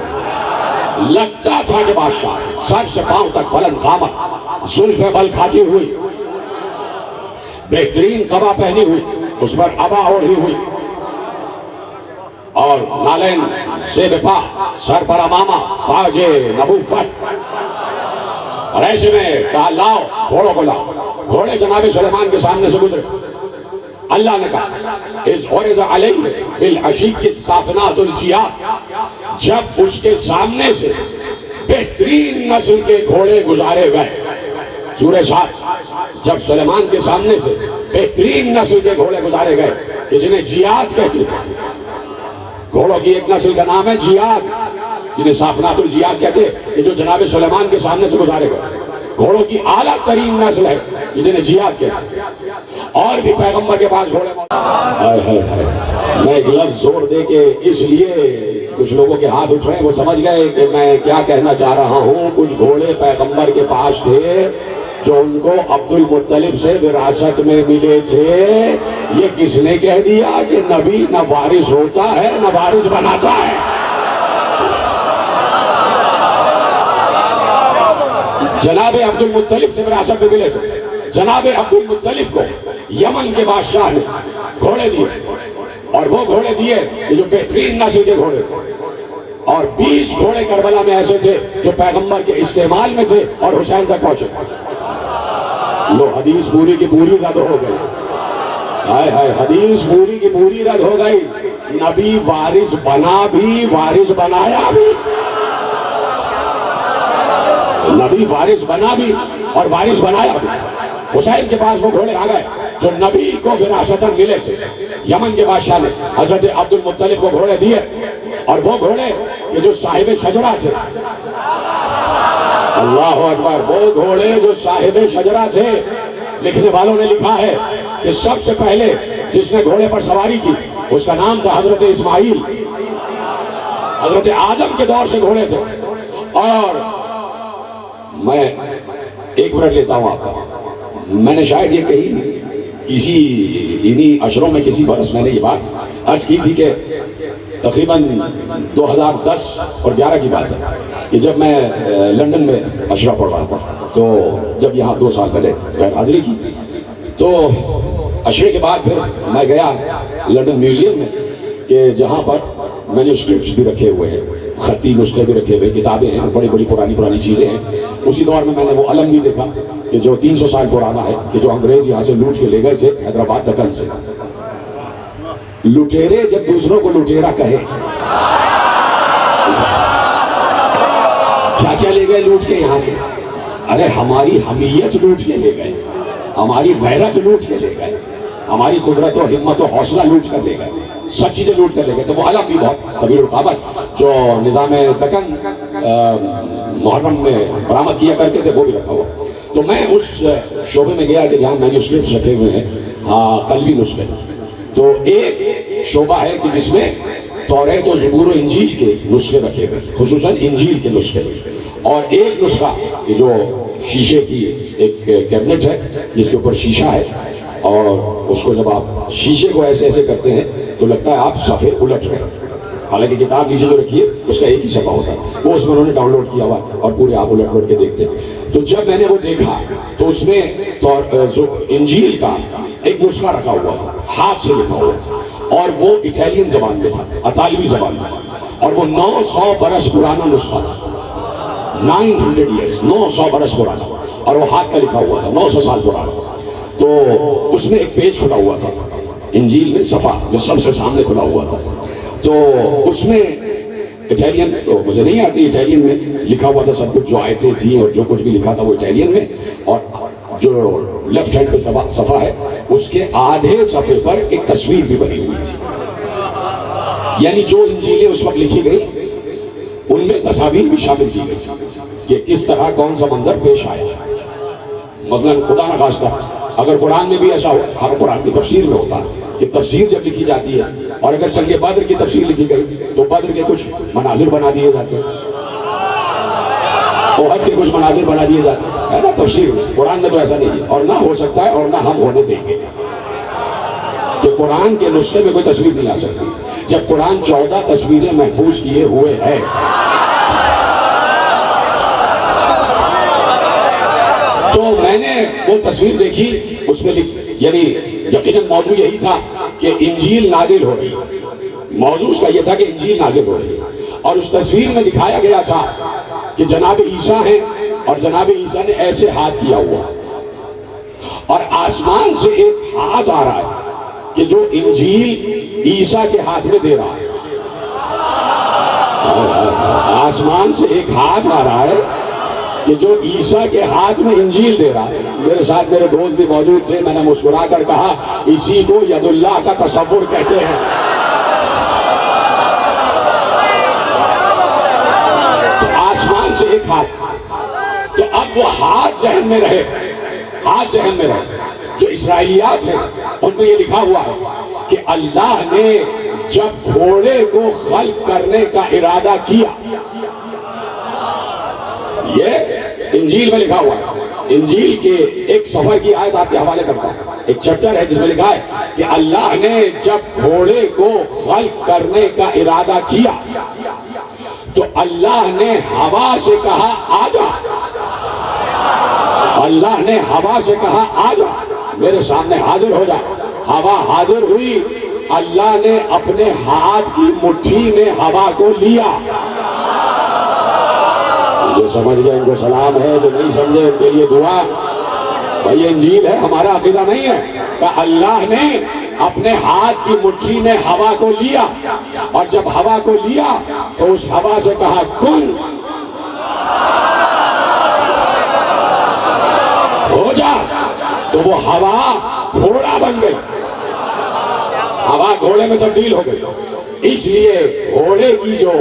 لگتا تھا کہ بادشاہ، سر سے پاؤں تک بلند قامت، زلفیں بل کھاتی ہوئی، بہترین قبا پہنی ہوئی، اس پر عبا اوڑھی ہوئی، اور نالین زیب پا، سر پر امامہ، تاج نبوت. اور ایسے میں کہا لاؤ گھوڑوں کو لاؤ. گھوڑے جناب سلیمان کے سامنے سے گزرے. اللہ نے کہا اِذْ عُرِضَ عَلَيْهِ بِالْعَشِيِّ الصَّافِنَاتُ الْجِيَادُ، جب اس کے سامنے سے بہترین نسل کے گھوڑے گزارے گئے. سورہ صاد جب سلیمان کے سامنے سے بہترین نسل کے گھوڑے گزارے گئے کہ جنہیں جیاد کہتے تھے. گھوڑوں کی ایک نسل کا نام ہے جیاد، جنہیں صافنات الجیاد کہتے ہیں، کہ جو جناب سلیمان کے سامنے سے گزارے گئے. گھوڑوں کی اعلیٰ ترین نسل ہے جنہیں جیاد کہتے ہیں. اور بھی پیغمبر کے پاس گھوڑے میں ایک لفظ زور دے کے اس لیے کچھ لوگوں کے ہاتھ اٹھ رہے ہیں، وہ سمجھ گئے کہ میں کیا کہنا چاہ رہا ہوں. کچھ گھوڑے پیغمبر کے پاس تھے جو ان کو عبد المطلب سے وراثت میں ملے تھے. یہ کس نے کہہ دیا کہ نبی نہ وارث ہوتا ہے نہ وارث بناتا ہے؟ جناب عبد المطلب سے وراثت میں ملے تھے. جناب عبد المطلب کو یمن کے بادشاہ نے گھوڑے دیے، اور وہ گھوڑے دیے جو بہترین نسل کے گھوڑے تھے. اور 20 گھوڑے کربلا میں ایسے تھے جو پیغمبر کے استعمال میں تھے اور حسین تک پہنچے. لو حدیث پوری کی پوری رد ہو گئی. ہائے ہائے، حدیث پوری کی پوری رد ہو گئی. نبی وارث بنا بھی، وارث بنایا بھی. نبی وارث بنا بھی اور وارث بنایا بھی. حسین کے پاس وہ گھوڑے آ گئے جو نبی کو وراثتاً ملے تھے. یمن کے بادشاہ نے حضرت عبد المطلب کو گھوڑے دیے، اور وہ گھوڑے کہ جو صاحب شجرہ تھے. اللہ اکبر، وہ گھوڑے جو صاحب شجرہ تھے. لکھنے والوں نے لکھا ہے کہ سب سے پہلے جس نے گھوڑے پر سواری کی اس کا نام تھا حضرت اسماعیل. حضرت آدم کے دور سے گھوڑے تھے. اور میں ایک منٹ لیتا ہوں آپ کا. میں نے شاید یہ کہی کسی انہی اشروں میں کسی برس میں نے یہ بات عرض کی تھی کہ تقریباً 2010 اور 11 کی بات ہے کہ جب میں لندن میں اشرا پڑھ رہا تھا، تو جب یہاں 2 سال پہلے غیر حاضری کی، تو اشرے کے بعد پھر میں گیا لندن میوزیم میں کہ جہاں پر مینوسکرپٹس بھی رکھے ہوئے ہیں، خطی نسخے بھی رکھے ہوئے، کتابیں ہیں، بڑی بڑی پرانی چیزیں ہیں. اسی دور میں نے وہ علم بھی دیکھا کہ جو 300 سال پرانا ہے، کہ جو انگریز یہاں سے لوٹ کے لے گئے تھے حیدرآباد دکن سے. لٹیرے جب دوسروں کو لٹیرا کہے، کیا لے گئے لوٹ کے یہاں سے؟ ارے ہماری حمیت لوٹ کے لے گئے، ہماری غیرت لوٹ کے لے گئے، ہماری قدرت و ہمت و حوصلہ لوٹ کر لے گئے، سب چیزیں لوٹ کر لے گئے. تو وہ علم بھی بہت طویل القامت جو نظام دکن محرم میں برآمد کیا کرتے تھے وہ بھی رکھا ہوا. تو میں اس شعبے میں گیا کہ جہاں مینوسکرپٹس رکھے ہوئے ہیں، قلبی نسخے. تو ایک شعبہ ہے کہ جس میں توریت و زبور و انجیل کے نسخے رکھے ہوئے، خصوصاً انجیل کے نسخے. اور ایک نسخہ جو شیشے کی ایک کیبنٹ ہے جس کے اوپر شیشہ ہے، اور اس کو جب آپ شیشے کو ایسے ایسے کرتے ہیں تو لگتا ہے آپ صفحے الٹ رہے ہیں، حالانکہ کتاب نیچے جو رکھی ہے اس کا ایک ہی صفحہ ہوتا ہے. وہ اس میں انہوں نے ڈاؤن لوڈ کیا ہوا اور پورے آپ الٹ کے دیکھتے ہیں. تو جب میں نے وہ دیکھا تو اس میں انجیل کا ایک نسخہ رکھا ہوا تھا، ہاتھ سے لکھا ہوا تھا، اور وہ اٹیلین زبان میں تھا، اطالوی زبان میں. اور وہ 900 برس پرانا نسخہ تھا، 900 years، 900 برس پرانا، اور وہ ہاتھ کا لکھا ہوا تھا، 900 سال پرانا. تو اس میں ایک پیج کھلا ہوا تھا انجیل میں، صفحہ جو سب سے سامنے کھلا ہوا تھا. تو اس میں اٹیلین، مجھے نہیں آتی اٹیلین میں، لکھا ہوا تھا سب کچھ، جو آیتیں تھیں اور جو کچھ بھی لکھا تھا وہ اٹیلین میں. اور جو لیفٹ ہینڈ پہ صفحہ ہے اس کے آدھے صفحے پر ایک تصویر بھی بنی ہوئی تھی. یعنی جو انجیلیں اس وقت لکھی گئی ان میں تصاویر بھی شامل کی گئی کہ کس طرح کون سا منظر پیش آیا. مثلا خدا نخواستہ اگر قرآن میں بھی ایسا ہو، ہر قرآن کی تفسیر میں ہوتا ہے کہ تفسیر جب لکھی جاتی ہے، اور اگر جنگ بدر کی تفسیر لکھی گئی تو بدر کے کچھ مناظر بنا دیے جاتے ہیں، احد کے کچھ مناظر بنا دیے جاتے ہیں، ہے نا. تفسیر قرآن میں تو ایسا نہیں ہے، اور نہ ہو سکتا ہے اور نہ ہم ہونے دیں گے کہ قرآن کے نسخے میں کوئی تصویر نہیں آ سکتی جب قرآن 14 تصویریں محفوظ کیے ہوئے ہے. تو میں نے وہ تصویر دیکھی، اس میں یعنی یقیناً موضوع یہی تھا کہ انجیل نازل ہو رہی ہے. موضوع اس کا یہ تھا کہ انجیل نازل ہو رہی ہے، اور اس تصویر میں دکھایا گیا تھا کہ جناب عیسیٰ ہیں، اور جناب عیسیٰ نے ایسے ہاتھ کیا ہوا، اور آسمان سے ایک ہاتھ آ رہا ہے کہ جو انجیل عیسیٰ کے ہاتھ میں دے رہا ہے. آسمان سے ایک ہاتھ آ رہا ہے کہ جو عیسیٰ کے ہاتھ میں انجیل دے رہا ہے. میرے ساتھ میرے دوست بھی موجود تھے. میں نے مسکرا کر کہا اسی کو ید اللہ کا تصور کہتے ہیں. تو آسمان سے ایک ہاتھ. تو اب وہ ہاتھ ذہن میں رہے, ہاتھ ذہن میں رہے. جو اسرائیلیات ہیں ان میں یہ لکھا ہوا ہے کہ اللہ نے جب گھوڑے کو خلق کرنے کا ارادہ کیا, یہ انجیل میں لکھا ہوا ہے. انجیل کے ایک سفر کی آیت آپ کے حوالے کرتا ہوں. ایک چیپٹر ہے جس میں لکھا ہے کہ اللہ نے جب گھوڑے کو خلق کرنے کا ارادہ کیا تو اللہ نے ہوا سے کہا آ جا. اللہ نے ہوا سے کہا آ جا, میرے سامنے حاضر ہو جا. ہوا حاضر ہوئی. اللہ نے اپنے ہاتھ کی مٹھی میں ہوا کو لیا. جو سمجھ گئے ان کو سلام ہے, جو نہیں سمجھے ان کے لیے دعا. بھائی یہ انجیل ہے, ہمارا عقیدہ نہیں ہے. کہ اللہ نے اپنے ہاتھ کی مٹھی میں ہوا کو لیا, اور جب ہوا کو لیا تو اس ہوا سے کہا کن, ہو جا. تو وہ ہوا گھوڑا بن گئی. ہوا گھوڑے میں تبدیل ہو گئی. اس لیے گھوڑے کی جو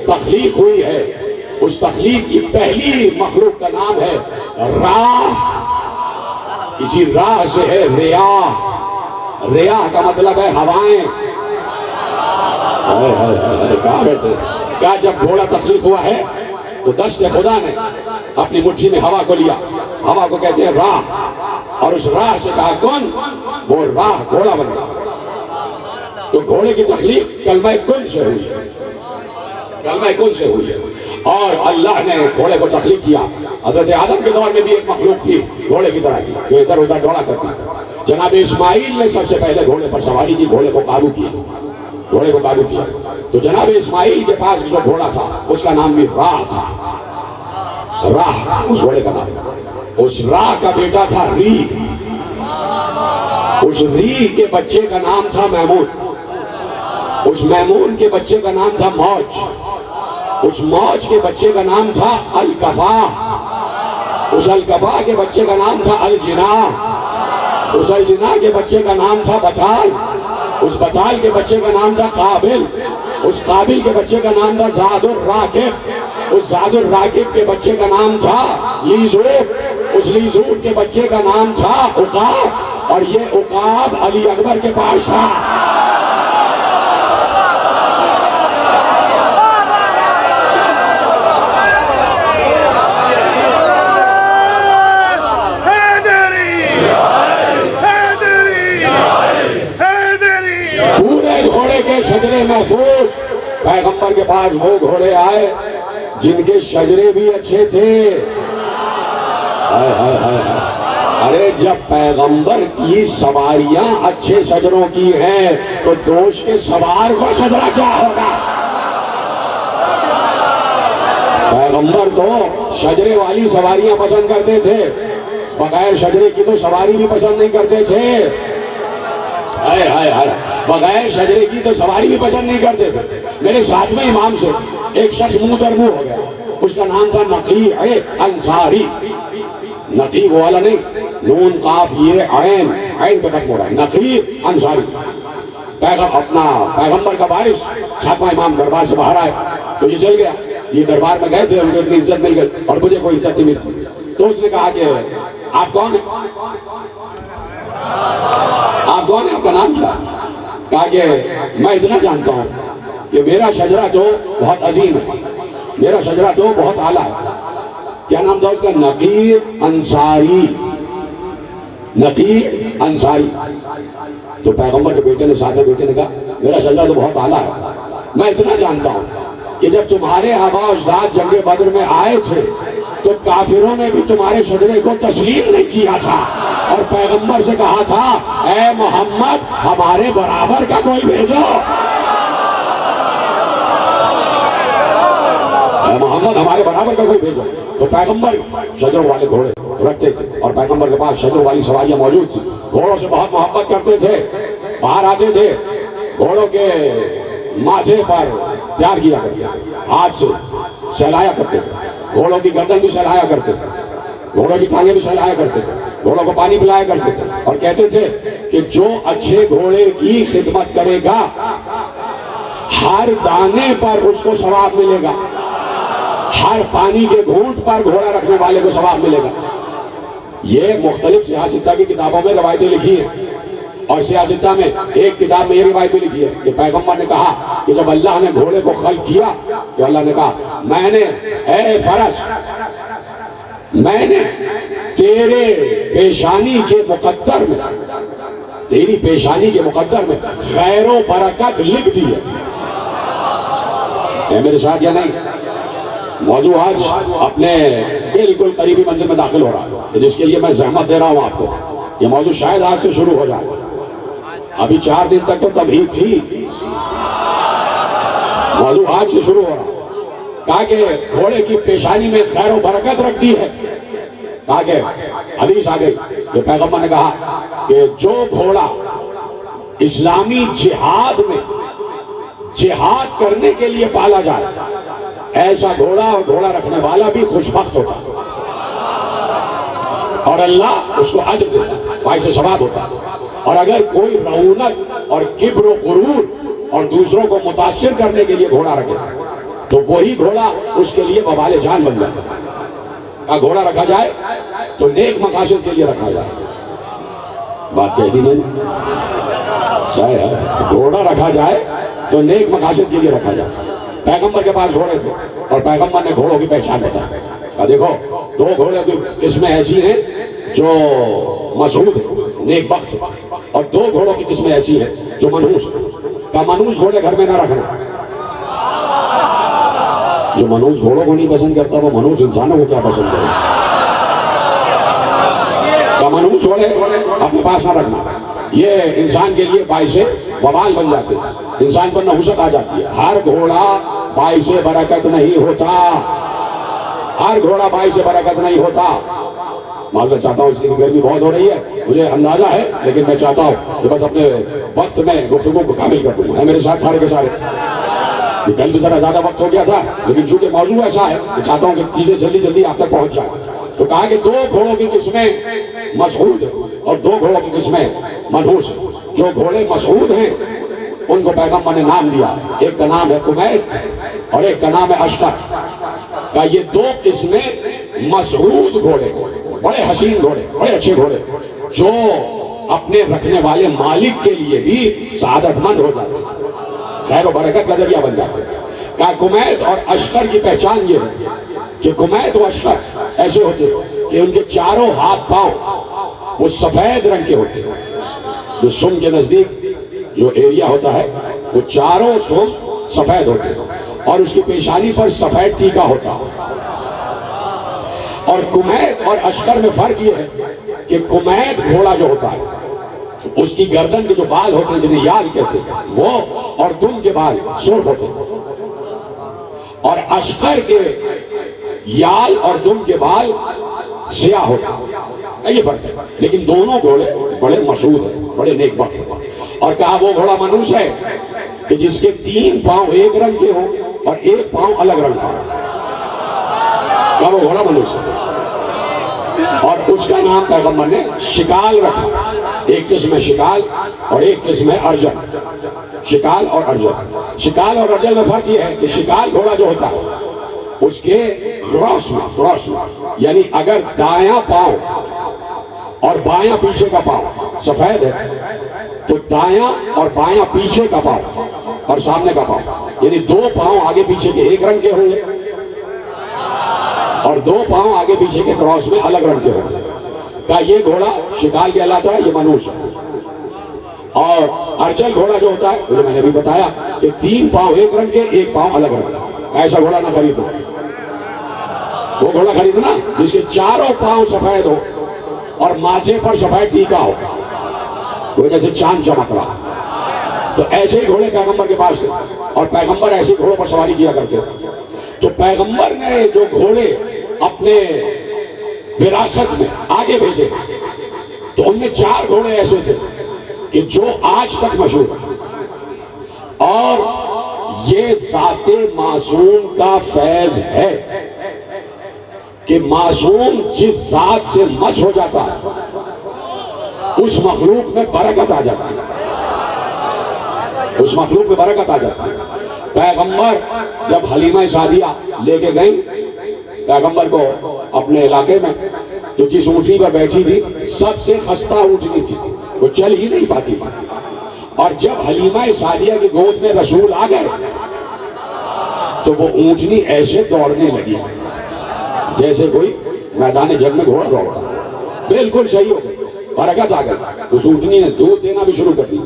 تخلیق ہوئی ہے, اس تخلیق کی پہلی مخلوق کا نام ہے راہ. اسی راہ سے ہے ریاح. ریاح کا مطلب ہے ہوائیں. کیا جب گھوڑا تخلیق ہوا ہے تو دست خدا نے اپنی مٹھی میں ہوا کو لیا. ہوا کو کہتے ہیں راہ, اور اس راہ سے کہا کون, وہ راہ گھوڑا بن گیا. تو گھوڑے کی تخلیق کلمہ کن سے ہوئی ہے. کلمہ کن سے ہوئی ہے. اور اللہ نے گھوڑے کو تخلیق کیا. حضرت آدم کے دور میں بھی ایک مخلوق تھی گھوڑے کی طرح کی, جو ادھر ادھر دوڑا کرتی. جناب اسماعیل نے سب سے پہلے گھوڑے پر سواری کی, گھوڑے کو قابو کیا. گھوڑے کو قابو کیا. تو جناب اسماعیل کے پاس جو گھوڑا تھا اس کا نام بھی راہ تھا. راہ اس گھوڑے کا نام. اس راہ کا بیٹا تھا ری. اس ری کے بچے کا نام تھا میمون. اس میمون کے بچے کا نام تھا موج. اس موج کے بچے کا نام تھا الکفا. اس الکفا کے بچے کا نام تھا الجنا. اس الجنا کے بچے کا نام تھا بطال. اس بطال کے بچے کا نام تھا قابل. اس قابل کے بچے کا نام تھا زاد الراکب. اس زاد الراکب کے بچے کا نام تھا لیزوب. اس لیزوب کے بچے کا نام تھا عقاب. اور یہ عقاب علی اکبر کے پاس تھا. پورے گھوڑے کے شجرے محفوظ. پیغمبر کے پاس وہ گھوڑے آئے جن کے شجرے بھی اچھے تھے. ارے جب پیغمبر کی سواریاں اچھے شجروں کی ہیں تو دوش کے سوار کو شجرہ کیا ہوگا. پیغمبر تو شجرے والی سواریاں پسند کرتے تھے, بغیر شجرے کی تو سواری بھی پسند نہیں کرتے تھے. بغیر شجرے کی تو سواری بھی پسند نہیں کرتے تھے. میرے ساتویں امام سے ایک شخص منہ در منہ ہو گیا. اس کا نام تھا نقیع انصاری. نقیع وہ والا نہیں, نون قاف یہ عین, عین پہ ختم ہو رہا ہے. نقیع انصاری اپنا پیغمبر کا وارث. ساتواں امام دربار سے باہر آئے تو یہ جل گیا. یہ دربار میں گئے تھے, ان کو اتنی عزت مل گئی اور مجھے کوئی عزت نہیں ملتی. تو اس نے کہا کہ آپ کون ہیں, آپ کون ہیں, آپ کا نام کیا. کہا کہ میں اتنا جانتا ہوں کہ میرا شجرہ تو بہت عظیم ہے, میرا شجرہ تو بہت اعلیٰ ہے. کیا نام تھا اس کا, نقیع انصاری. نقیع انصاری. تو پیغمبر کے بیٹے نے, ساتھ بیٹے نے کہا میرا شجرہ تو بہت اعلیٰ ہے. میں اتنا جانتا ہوں کہ جب تمہارے آبا و اجداد جنگ بدر میں آئے تھے تو کافروں نے بھی تمہارے شجرے کو تسلیم نہیں کیا تھا, اور پیغمبر سے کہا تھا اے محمد ہمارے برابر کا کوئی بھیجو. اے محمد ہمارے برابر کا کوئی بھیجو. تو پیغمبر شجروں والے گھوڑے رکھتے تھے, اور پیغمبر کے پاس شجروں والی سواریاں موجود تھی. گھوڑوں سے بہت محبت کرتے تھے. باہر آتے تھے, گھوڑوں کے ماتھے پر پیار کیا کرتے تھے، ہاتھ سے سہلایا کرتے تھے، گھوڑوں کی گردن بھی سہلایا کرتے تھے، گھوڑوں کی ٹانگیں بھی سہلایا کرتے تھے، گھوڑوں کو پانی پلایا کرتے تھے، اور کہتے تھے کہ جو اچھے گھوڑے کی خدمت کرے گا ہر دانے پر اس کو ثواب ملے گا، ہر پانی کے گھونٹ پر گھوڑا رکھنے والے کو ثواب ملے گا۔ یہ مختلف سیاستہ کی کتابوں میں روایتیں لکھی ہیں، اور سیاستہ میں ایک کتاب میں یہ روایت بھی لکھی ہے کہ پیغمبر نے کہا کہ جب اللہ نے گھوڑے کو خلق کیا تو اللہ نے کہا میں نے اے فرس، میں نے تیرے پیشانی کے مقدر میں، تیری پیشانی کے مقدر میں خیر و برکت لکھ دی ہے میرے ساتھ یا نہیں؟ موضوع آج اپنے بالکل قریبی منزل میں داخل ہو رہا ہے، جس کے لیے میں زحمت دے رہا ہوں آپ کو۔ یہ موضوع شاید آج سے شروع ہو جائے، ابھی 4 دن تک تو تبلیغ تھی، موضوع آج سے شروع ہو رہا ہے۔ کہا کہ گھوڑے کی پیشانی میں خیر و برکت رکھ دی ہے، کہا کہ حدیث آ گئی کہ پیغمبر نے کہا کہ جو گھوڑا اسلامی جہاد میں جہاد کرنے کے لیے پالا جائے ایسا گھوڑا اور گھوڑا رکھنے والا بھی خوشبخت ہوتا ہے، اور اللہ اس کو اجر دیتا ہے، باعث ثواب ہوتا ہے۔ اور اگر کوئی رعونت اور کبر و غرور اور دوسروں کو متاثر کرنے کے لیے گھوڑا رکھے تو وہی گھوڑا اس کے لیے وبال جان بن جاتا ہے۔ کہا گھوڑا رکھا جائے تو نیک مقاصد کے لیے رکھا جائے، بات کہہ دی میں نے، گھوڑا رکھا جائے تو نیک مقاصد کے لیے رکھا جائے۔ پیغمبر کے پاس گھوڑے تھے اور پیغمبر نے گھوڑوں کی پہچان بتائی، کہا دیکھو 2 گھوڑے کی قسمیں ایسی ہیں جو مسعود ہیں، نیک بخت، اور 2 گھوڑوں کی قسمیں ایسی ہیں جو منحوس ہیں۔ کہا منحوس گھوڑے گھر میں نہ رکھنا، جو منحوس گھوڑوں کو نہیں پسند کرتا وہ منحوس انسانوں کو کیا پسند کرے؟ کہا منحوس گھوڑے اپنے پاس نہ رکھنا، یہ انسان کے لیے باعث وبال بن جاتے ہیں، انسان پر نحوست آ جاتی ہے۔ ہر گھوڑا باعث برکت نہیں ہوتا، ہر گھوڑا باعث برکت نہیں ہوتا۔ معذرت چاہتا ہوں، اس کی گرمی بہت ہو رہی ہے، مجھے اندازہ ہے، لیکن میں چاہتا ہوں کہ بس اپنے وقت میں گفتگو کو کامل کر دوں۔ ہے میرے ساتھ سارے کے سارے؟ کل بھی ذرا زیادہ وقت ہو گیا تھا، لیکن چونکہ موضوع ایسا ہے کہ چاہتا ہوں کہ چیزیں جلدی جلدی آپ تک پہنچ جائیں۔ تو کہا کہ 2 گھوڑوں کی قسمیں مسعود اور 2 گھوڑوں کی قسمیں منحوس ہیں۔ جو گھوڑے مسعود ہیں ان کو پیغمبر نے نام دیا، ایک کا نام ہے کمیت اور ایک کا نام ہے اشتر۔ کہ یہ 2 قسمیں مسعود گھوڑے، بڑے حسین گھوڑے، بڑے اچھے گھوڑے، جو اپنے رکھنے والے مالک کے لیے بھی سعادت مند ہو جاتے ہیں، خیر و برکت کا ذریعہ بن جاتے ہیں۔ کہ کمیت اور اشتر کی پہچان یہ ہے کہ کمیت و اشتر ایسے ہوتے ہیں کہ ان کے چاروں ہاتھ پاؤں وہ سفید رنگ کے ہوتے ہیں، جو سم کے نزدیک جو ایریا ہوتا ہے وہ چاروں سم سفید ہوتے ہیں، اور اس کی پیشانی پر سفید ٹیکا ہوتا ہے۔ اور کمیت اور اشتر میں فرق یہ ہے کہ کمیت گھوڑا جو ہوتا ہے اس کی گردن کے جو بال ہوتے ہیں جنہیں یال کہتے ہیں وہ، اور دم کے بال سرخ ہوتے ہیں، اور اشتر کے یال اور دم کے بال سیاہ ہوتے ہیں۔ یہ فرق ہے، لیکن دونوں گھوڑے بڑے مشہور ہیں، بڑے نیک بخت ہیں۔ اور کہا وہ گھوڑا منحوس ہے کہ جس کے 3 پاؤں ایک رنگ کے ہوں اور 1 پاؤں الگ رنگ کا ہو، کہا وہ گھوڑا منحوس ہے۔ اور اس کا نام پیغمبر نے شکال رکھا، ایک قسم ہے شکال اور ایک قسم ہے ارجل۔ شکال اور ارجل، شکال اور ارجل میں فرق یہ ہے کہ شکال گھوڑا جو ہوتا ہے اس کے کراس میں یعنی اگر دایاں پاؤں اور بایاں پیچھے کا پاؤں سفید ہے تو دایاں اور بایاں پیچھے کا پاؤں اور سامنے کا پاؤں یعنی 2 پاؤں آگے پیچھے کے ایک رنگ کے ہوں گے اور 2 پاؤں آگے پیچھے کے کراس میں الگ رنگ کے ہوں گے۔ کہا یہ گھوڑا شکال کہلاتا ہے، یہ منحوس ہے۔ اور ارجل گھوڑا جو ہوتا ہے جو میں نے بھی بتایا کہ 3 پاؤں ایک رنگ کے 1 پاؤں الگ رنگ کا، ایسا گھوڑا نہ خریدنا۔ وہ گھوڑا خریدنا جس کے چاروں پاؤں سفید ہو اور ماتھے پر سفید ٹیکا ہو، وہ جیسے چاند چمک رہا۔ تو ایسے ہی گھوڑے پیغمبر کے پاس تھے اور پیغمبر ایسے گھوڑوں پر سواری کیا کرتے تھے۔ تو پیغمبر نے جو گھوڑے اپنے وراثت میں آگے بھیجے تو ان میں 4 گھوڑے ایسے تھے کہ جو آج تک مشہور ہیں، اور یہ ذات معصوم کا فیض ہے کہ معصوم جس ذات سے مس ہو جاتا ہے اس مخلوق میں برکت آ جاتی ہے، اس مخلوق میں برکت آ جاتی ہے۔ پیغمبر جب حلیمہ سعدیہ لے کے گئی پیغمبر کو اپنے علاقے میں، تو جس اونٹنی پر بیٹھی تھی سب سے خستہ اونٹنی تھی، وہ چل ہی نہیں پاتی تھی، اور جب حلیمہ سعدیہ کی گود میں رسول آ گئے تو وہ اونٹنی ایسے دوڑنے لگی جیسے کوئی میدان جنگ میں گھوڑا دوڑتا، بالکل صحیح ہو گئی، برکت آ گئی۔ اس اونٹنی نے دودھ دینا بھی شروع کر دی۔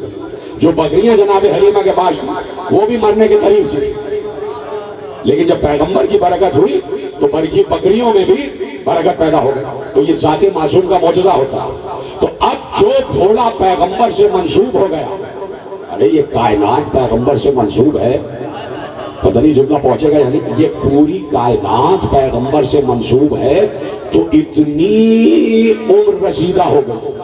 جو بکریاں جناب حلیمہ کے پاس وہ بھی مرنے کے قریب تھی، لیکن جب پیغمبر کی برکت ہوئی تو بکریوں میں بھی برکت پیدا ہو گئی۔ تو یہ ذات معصوم کا معجزہ ہوتا ہے۔ تو اب جو گھوڑا پیغمبر سے منسوب ہو گیا، ارے یہ کائنات پیغمبر سے منسوب ہے، پتہ نہیں جملہ پہنچے گا یعنی یہ پوری کائنات پیغمبر سے منسوب ہے، تو اتنی عمر رسیدہ ہو گئی،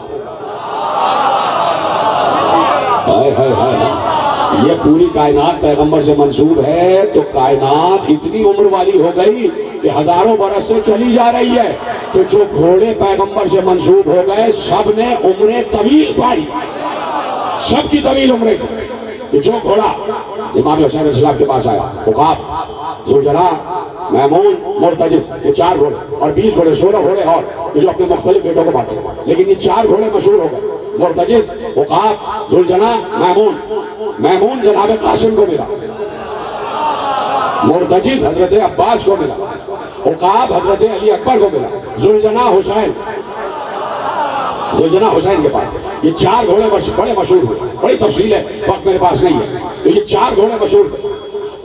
یہ پوری کائنات پیغمبر سے منسوب ہے تو کائنات اتنی عمر والی ہو گئی کہ ہزاروں برس سے چلی جا رہی ہے۔ تو جو گھوڑے پیغمبر سے منسوب ہو گئے سب نے عمریں طویل پائی، سب کی طویل عمریں تھی۔ جو گھوڑا امام حسین علیہ السلام کے پاس آیا، عقاب، ذوالجناح، میمون، مرتجز، یہ 4 گھوڑے اور 20 گھوڑے، 16 گھوڑے اور جو اپنے مختلف بیٹوں کو بانٹے، لیکن یہ 4 گھوڑے مشہور ہو گئے، مرتجز، عقاب، ذوالجناح، میمون۔ میمون جناب قاسم کو ملا، مرتجز حضرت عباس کو ملا، عقاب حضرت علی اکبر کو ملا، ذوالجناح حسین کے پاس۔ یہ 4 گھوڑے بڑے مشہور ہوئے، بڑی تفصیل ہے، وقت میرے پاس نہیں ہے، تو یہ 4 گھوڑے مشہور تھے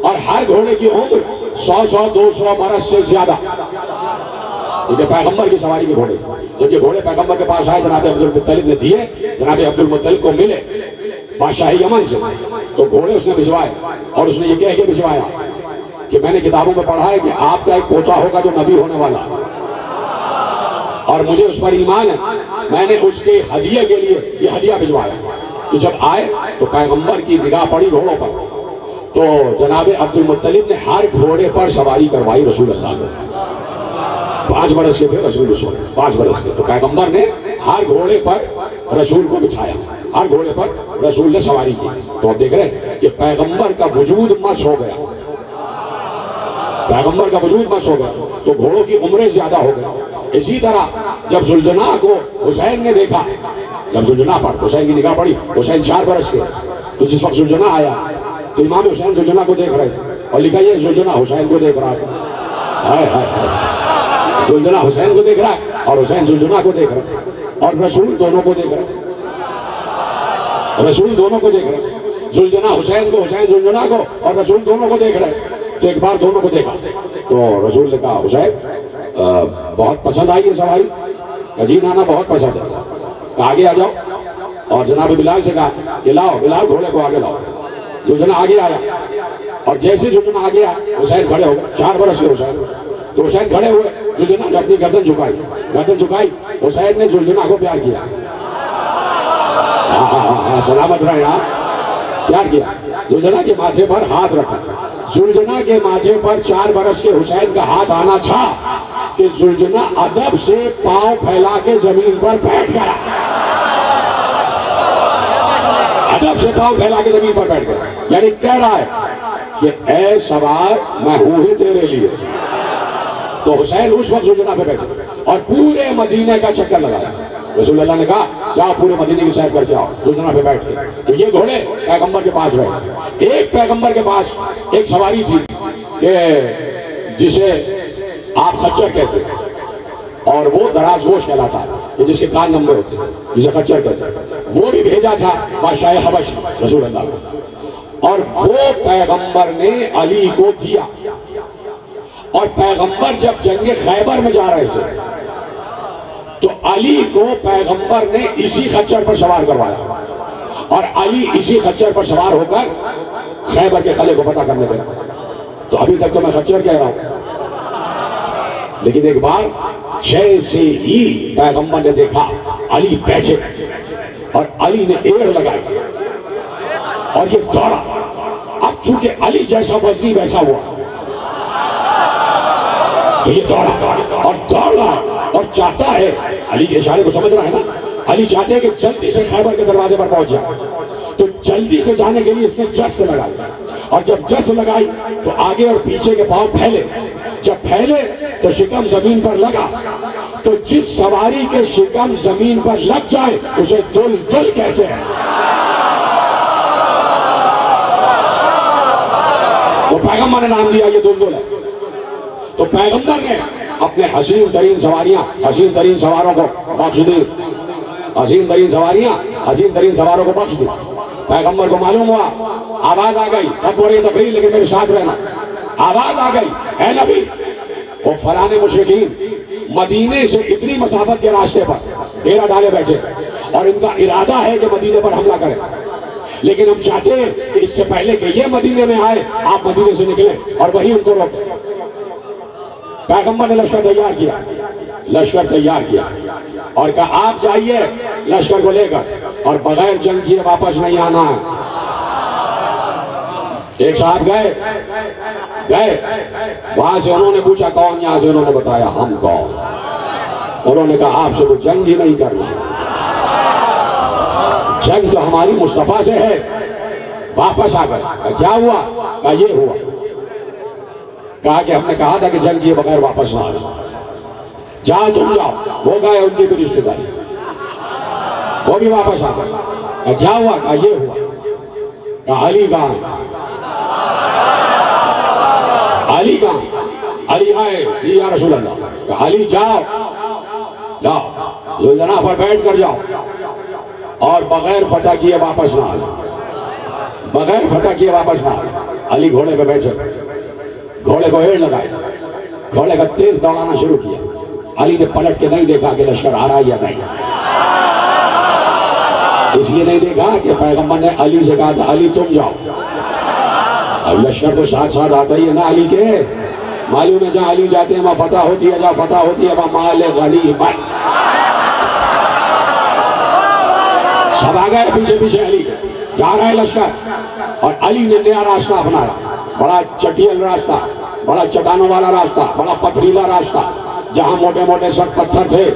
اور ہر گھوڑے کی عمر 100-200 برس سے زیادہ۔ یہ پیغمبر کی سواری کے گھوڑے، جب یہ گھوڑے پیغمبر کے پاس آئے جناب عبدالمطلب نے دیے، جناب عبدالمطلب کو ملے بادشاہ یمن سے، تو گھوڑے اس نے بھجوائے اور اس نے یہ کہہ کے بھجوایا کہ میں نے کتابوں میں پڑھا ہے کہ آپ کا ایک پوتا ہوگا جو نبی ہونے والا، اور مجھے اس پر ایمان ہے، میں نے اس کے ہدیے کے لیے یہ ہدیہ بھجوایا۔ تو جب آئے تو پیغمبر کی نگاہ پڑی گھوڑوں پر، تو جناب عبدالمطلب نے ہر گھوڑے پر سواری کروائی رسول اللہ کو۔ 5 برس کے تھے رسول، 5 برس کے، تو پیغمبر نے ہر گھوڑے پر رسول کو بٹھایا، ہر گھوڑے پر رسول نے سواری کی۔ تو آپ دیکھ رہے ہیں کہ پیغمبر کا وجود مس ہو گیا، پیغمبر کا وجود مس ہو گیا تو گھوڑوں کی عمریں زیادہ ہو گئی۔ اسی طرح جب ذوالجناح کو حسین نے دیکھا، جب ذوالجناح پر حسین کی نگاہ پڑی، حسین 4 برس کے، تو جس وقت ذوالجناح آیا تو امام حسین ذوالجناح کو دیکھ رہے تھے، اور لکھا یہ ذوالجناح حسین کو دیکھ رہا تھا۔ ذوالجناح حسین کو دیکھ رہا ہے اور حسین ذوالجناح کو دیکھ رہا ہے، اور رسول دونوں کو دیکھ رہے ہیں، رسول دونوں کو دیکھ رہے ہیں، ذوالجناح حسین کو، حسین ذوالجناح کو، اور رسول دونوں کو دیکھ رہے ہیں۔ تو ایک بار دونوں کو دیکھا تو رسول نے کہا حسین بہت پسند آئی یہ سواری؟ جی نانا بہت پسند ہے۔ آگے آ جاؤ، اور جناب بلال سے کہا کہ لاؤ بلال گھوڑے کو آگے لاؤ۔ ذوالجناح آگے آیا، اور جیسے ذوالجناح آگے آیا حسین کھڑے ہو گئے، 4 برس کے حسین، تو حسین کھڑے ہوئے، ذوالجناح نے اپنی گردن جھکائی، حسین نے ذوالجناح کو پیار کیا، سلامت رہے آپ، پیار کیا، ذوالجناح کے ماتھے پر ہاتھ رکھا۔ ذوالجناح کے ماتھے پر 4 برس کے حسین کا ہاتھ آنا تھا کہ ذوالجناح ادب سے پاؤں پھیلا کے زمین پر بیٹھ گیا، ادب سے پاؤں پھیلا کے زمین پر بیٹھ گیا، یعنی کہہ رہا ہے کہ اے سوار میں ہوں ہی تیرے لیے۔ تو حسین اس وقت ذوالجناح پہ بیٹھے اور پورے مدینے کا چکر لگایا۔ رسول اللہ نے کہا جاؤ پورے مدینے کی سیر کر کے آؤ، ذوالجناح پہ بیٹھ کے۔ تو یہ گھوڑے پیغمبر کے پاس رہے۔ ایک پیغمبر کے پاس ایک سواری تھی کہ جسے آپ خچر کہتے ہیں، اور وہ دراز گوش کہلاتا ہے، جس کے کان لمبے ہوتے ہیں، جسے خچر کہتے ہیں۔ وہ بھی بھیجا تھا بادشاہ حبش رسول اللہ کو، اور وہ پیغمبر نے علی کو دیا۔ اور پیغمبر جب جنگ خیبر میں جا رہے تھے تو علی کو پیغمبر نے اسی خچر پر سوار کروایا، اور علی اسی خچر پر سوار ہو کر خیبر کے قلعے کو فتح کرنے گیا۔ تو ابھی تک تو میں خچر کہہ رہا ہوں، لیکن ایک بار جیسے ہی پیغمبر نے دیکھا علی بیٹھے اور علی نے ایڑ لگائی اور یہ دوڑا۔ اب اب چونکہ علی جیسا وزنی بیٹھا ہوا تو یہ دوڑا اور چاہتا ہے، علی کے اشارے کو سمجھ رہا ہے نا، علی چاہتے ہیں کہ جلدی سے خیبر کے دروازے پر پہنچ جائے، تو جلدی سے جانے کے لیے اس نے جست لگائی، اور جب جست لگائی تو آگے اور پیچھے کے پاؤں پھیلے، جب پھیلے تو شکم زمین پر لگا، تو جس سواری کے شکم زمین پر لگ جائے اسے دل دل کہتے ہیں۔ تو پیغمبر نے نام دیا یہ دل دل ہے۔ تو پیغمبر نے اپنے حسین ترین سواریاں، حسین ترین سواروں کو بخش دی، حسین ترین سواریاں، حسین ترین سواروں کو بخش دی۔ پیغمبر کو معلوم ہوا، آواز آ گئی، سب ہو رہی تقریر لیکن میرے ساتھ رہنا، آواز آ گئی، اے نبی، وہ فلاں مشرکین مدینے سے اتنی مسافت کے راستے پر ڈیرا ڈالے بیٹھے اور ان کا ارادہ ہے کہ مدینے پر حملہ کریں، لیکن ہم چاہتے ہیں کہ اس سے پہلے کہ یہ مدینے میں آئے آپ مدینے سے نکلیں اور وہیں ان کو روکیں۔ پیغمبر نے لشکر تیار کیا، لشکر تیار کیا اور کہا آپ جائیے لشکر کو لے کر اور بغیر جنگ کیے واپس نہیں آنا ہے۔ ایک صاحب گئے وہاں سے انہوں نے پوچھا کون، یہاں سے انہوں نے بتایا ہم کون، انہوں نے کہا آپ سے تو جنگ ہی نہیں کرنا، جنگ تو ہماری مصطفیٰ سے ہے۔ واپس آ گئے، کیا ہوا؟ کہا یہ ہوا، کہا کہ ہم نے کہا تھا کہ جنگ کیے بغیر واپس نہ آنا، جاؤ تم جاؤ۔ وہ گئے، ان کی بھی رشتہ داری، وہ بھی واپس آ گئے۔ کہا کیا ہوا؟ کہا یہ ہوا۔ کہا علی کہاں؟ علی کہاں؟ علی آئے، یا رسول اللہ۔ کہا علی جاؤ ذوالجناح پر بیٹھ کر جاؤ اور بغیر فتح کیے واپس نہ آنا، بغیر فتح کیے واپس نہ آنا۔ علی گھوڑے پہ بیٹھے، گھوڑے کو ایڑ لگائے، گھوڑے کا تیز دوڑانا شروع کیا۔ علی نے پلٹ کے نہیں دیکھا کہ لشکر آ رہا یا نہیں، اس لیے نہیں دیکھا کہ پیغمبر نے علی سے کہا تھا علی تم جاؤ، اب لشکر تو ساتھ ساتھ آتا ہی ہے نا علی کے، معلوم ہے جہاں علی جاتے ہیں وہاں فتح ہوتی ہے، جہاں فتح ہوتی ہے وہاں مال غنیمت۔ سب آ گئے پیچھے پیچھے علی، جا رہا ہے لشکر، اور علی نے نیا راستہ اپنایا، بڑا چٹیل راستہ، بڑا چٹانوں والا راستہ، بڑا پتھریلا راستہ، جہاں موٹے موٹے سخت پتھر تھے،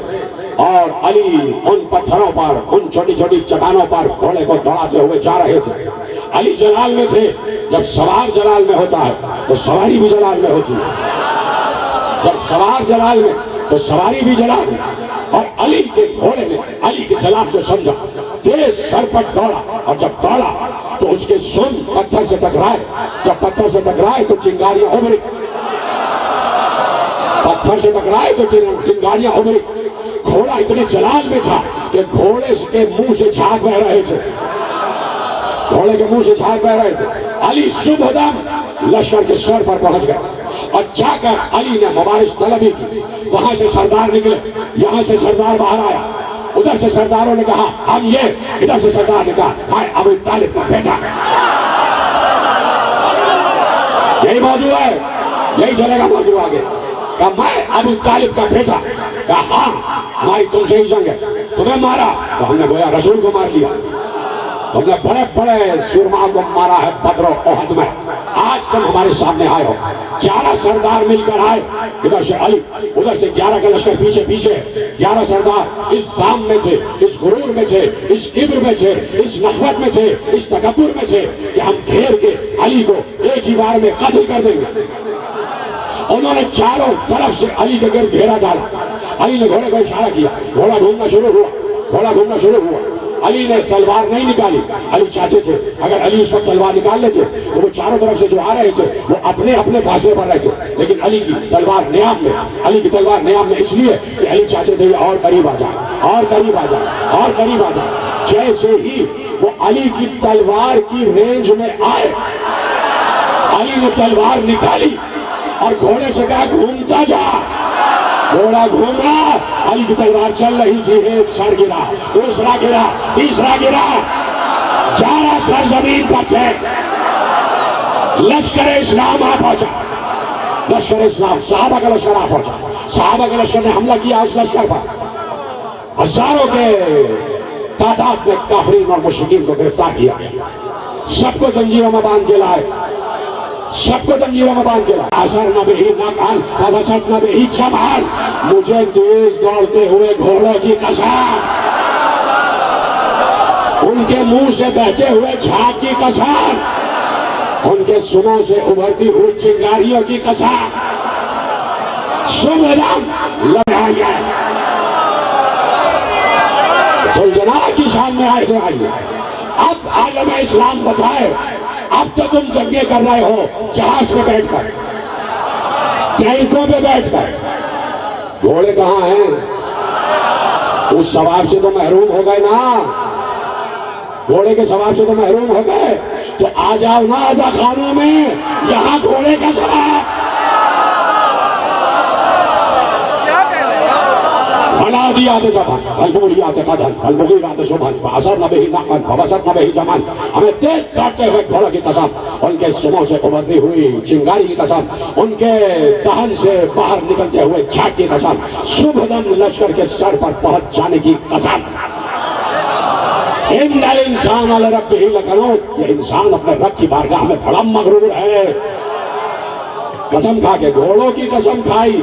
اور علی ان پتھروں پر، ان چھوٹی چھوٹی چٹانوں پر گھوڑے کو دوڑاتے ہوئے جا رہے تھے۔ علی جلال میں تھے، جب سوار جلال میں ہوتا ہے تو سواری بھی جلال میں ہوتی ہے، جب سوار جلال میں تو سواری بھی جلال میں، اور علی کے گھوڑے نے علی کے جلال کو سمجھا، تیز سرپٹ دوڑا، اور جب دوڑا تو اس کے سن پتھر سے ٹکرائے، جب پتھر سے ٹکرائے تو چنگاریاں ابھری، پتھر سے ٹکرائے تو چنگاریاں ابھری۔ گھوڑا اتنے جلال میں تھا کہ گھوڑے کے منہ سے جھاگ بہ رہے تھے، گھوڑے کے منہ سے جھاگ بہ رہے تھے۔ علی شبھ دم لشکر کے سر پر پہنچ گئے، اور جا کر علی نے مبارش طلبی کی، وہاں سے سردار نکلے، یہاں سے سردار باہر آیا، ادھر سے سرداروں نے کہا ہم یہ، ادھر سے سردار نے کہا میں ابو طالب کا بیٹا۔ یہی موضوع ہے، یہی چلے گا موضوع آگے۔ کہا میں ابو طالب کا بیٹا، کہا ہاں ہماری تم سے ہی جنگ ہے، تمہیں مارا تو ہم نے گویا رسول کو مار لیا، تم نے بڑے بڑے سرما کو مارا ہے بدر و احد میں، آج تم ہمارے سامنے آئے ہو۔ 11 سردار مل کر آئے، ادھر سے علی، ادھر سے 11 کا لشکر پیچھے پیچھے، 11 سردار اس ظام میں تھے، اس غرور میں تھے، اس کبر میں تھے، اس نخوت میں تھے، اس تکبر میں تھے کہ ہم گھیر کے علی کو ایک ہی بار میں قتل کر دیں گے۔ انہوں نے چاروں طرف سے علی کے گرد گھیرا ڈالا، علی نے گھوڑے کو اشارہ کیا، گھوڑا گھومنا شروع ہوا، گھوڑا گھومنا شروع ہوا۔ علی نے تلوار نہیں نکالی، علی چاہتے تھے اگر علی اس وقت تلوار نکال لیتے تو وہ چاروں طرف سے جو آ رہے تھے وہ اپنے اپنے فاصلے پر رہتے، لیکن علی کی تلوار نیام میں، علی کی تلوار نیام میں اس لیے کہ علی چاہتے تھے یہ اور قریب آ جائے، اور قریب آ جائے، اور قریب آ جائے۔ جیسے ہی وہ علی کی تلوار کی رینج میں آئے، علی نے تلوار نکالی اور گھوڑے سے کہا گھومتا جا، گھوڑا گھوما، علی کی تلوار چل رہی تھی، ایک سر گرا، دوسرا گرا، تیسرا گرا، 11 سر زمین پر تھے۔ لشکر اسلام آ پہنچا، لشکر اسلام، صحابہ کا لشکر آ پہنچا، صحابہ کے لشکر نے حملہ کیا اس لشکر پر، ہزاروں کے تعداد میں کافرین اور مشرکین کو گرفتار کیا، سب کو زنجیروں میں باندھ کے لائے، سب کو زنجیروں میں باندھ کے لایا۔ اثر نہ بہی نقل فبسط نہ بہی جمال، مجھے تیز دوڑتے ہوئے گھوڑوں کی قسم، ان کے منہ سے بہتے ہوئے جھاگ کی قسم، ان کے سنوں سے ابھرتی ہوئی چنگاریوں کی قسم، صبح دم لڑائیے سلجناح کی شان میں آئے سے آئیے۔ اب عالم اسلام بتائے، اب تو تم جنگیں کر رہے ہو جہاز پہ بیٹھ کر، ٹینکوں پہ بیٹھ کر، گھوڑے کہاں ہیں؟ اس ثواب سے تو محروم ہو گئے نا، گھوڑے کے ثواب سے تو محروم ہو گئے، تو آ جاؤ نا عزا خانوں میں، یہاں گھوڑے کا ثواب بنا دیا تھا زبان، البولیات قدن البغیرات شبہن فاثر نہ بہی نقل فبسط نہ بہی جمال، ہمیں تیز دوڑتے ہوئے گھوڑوں کی قسم، ان کے سنوں سے ابھرتی ہوئی چنگاری کی قسم، ان کے دہن سے باہر نکلتے ہوئے جھاگ کی قسم، صبح دم لشکر کے سر پر پہنچ جانے کی قسم۔ ان الانسان لربہ لکنود، یہ انسان اپنے رب کی بارگاہ میں بڑا مغرور ہے۔ قسم کھا کے گھوڑوں کی قسم کھائی،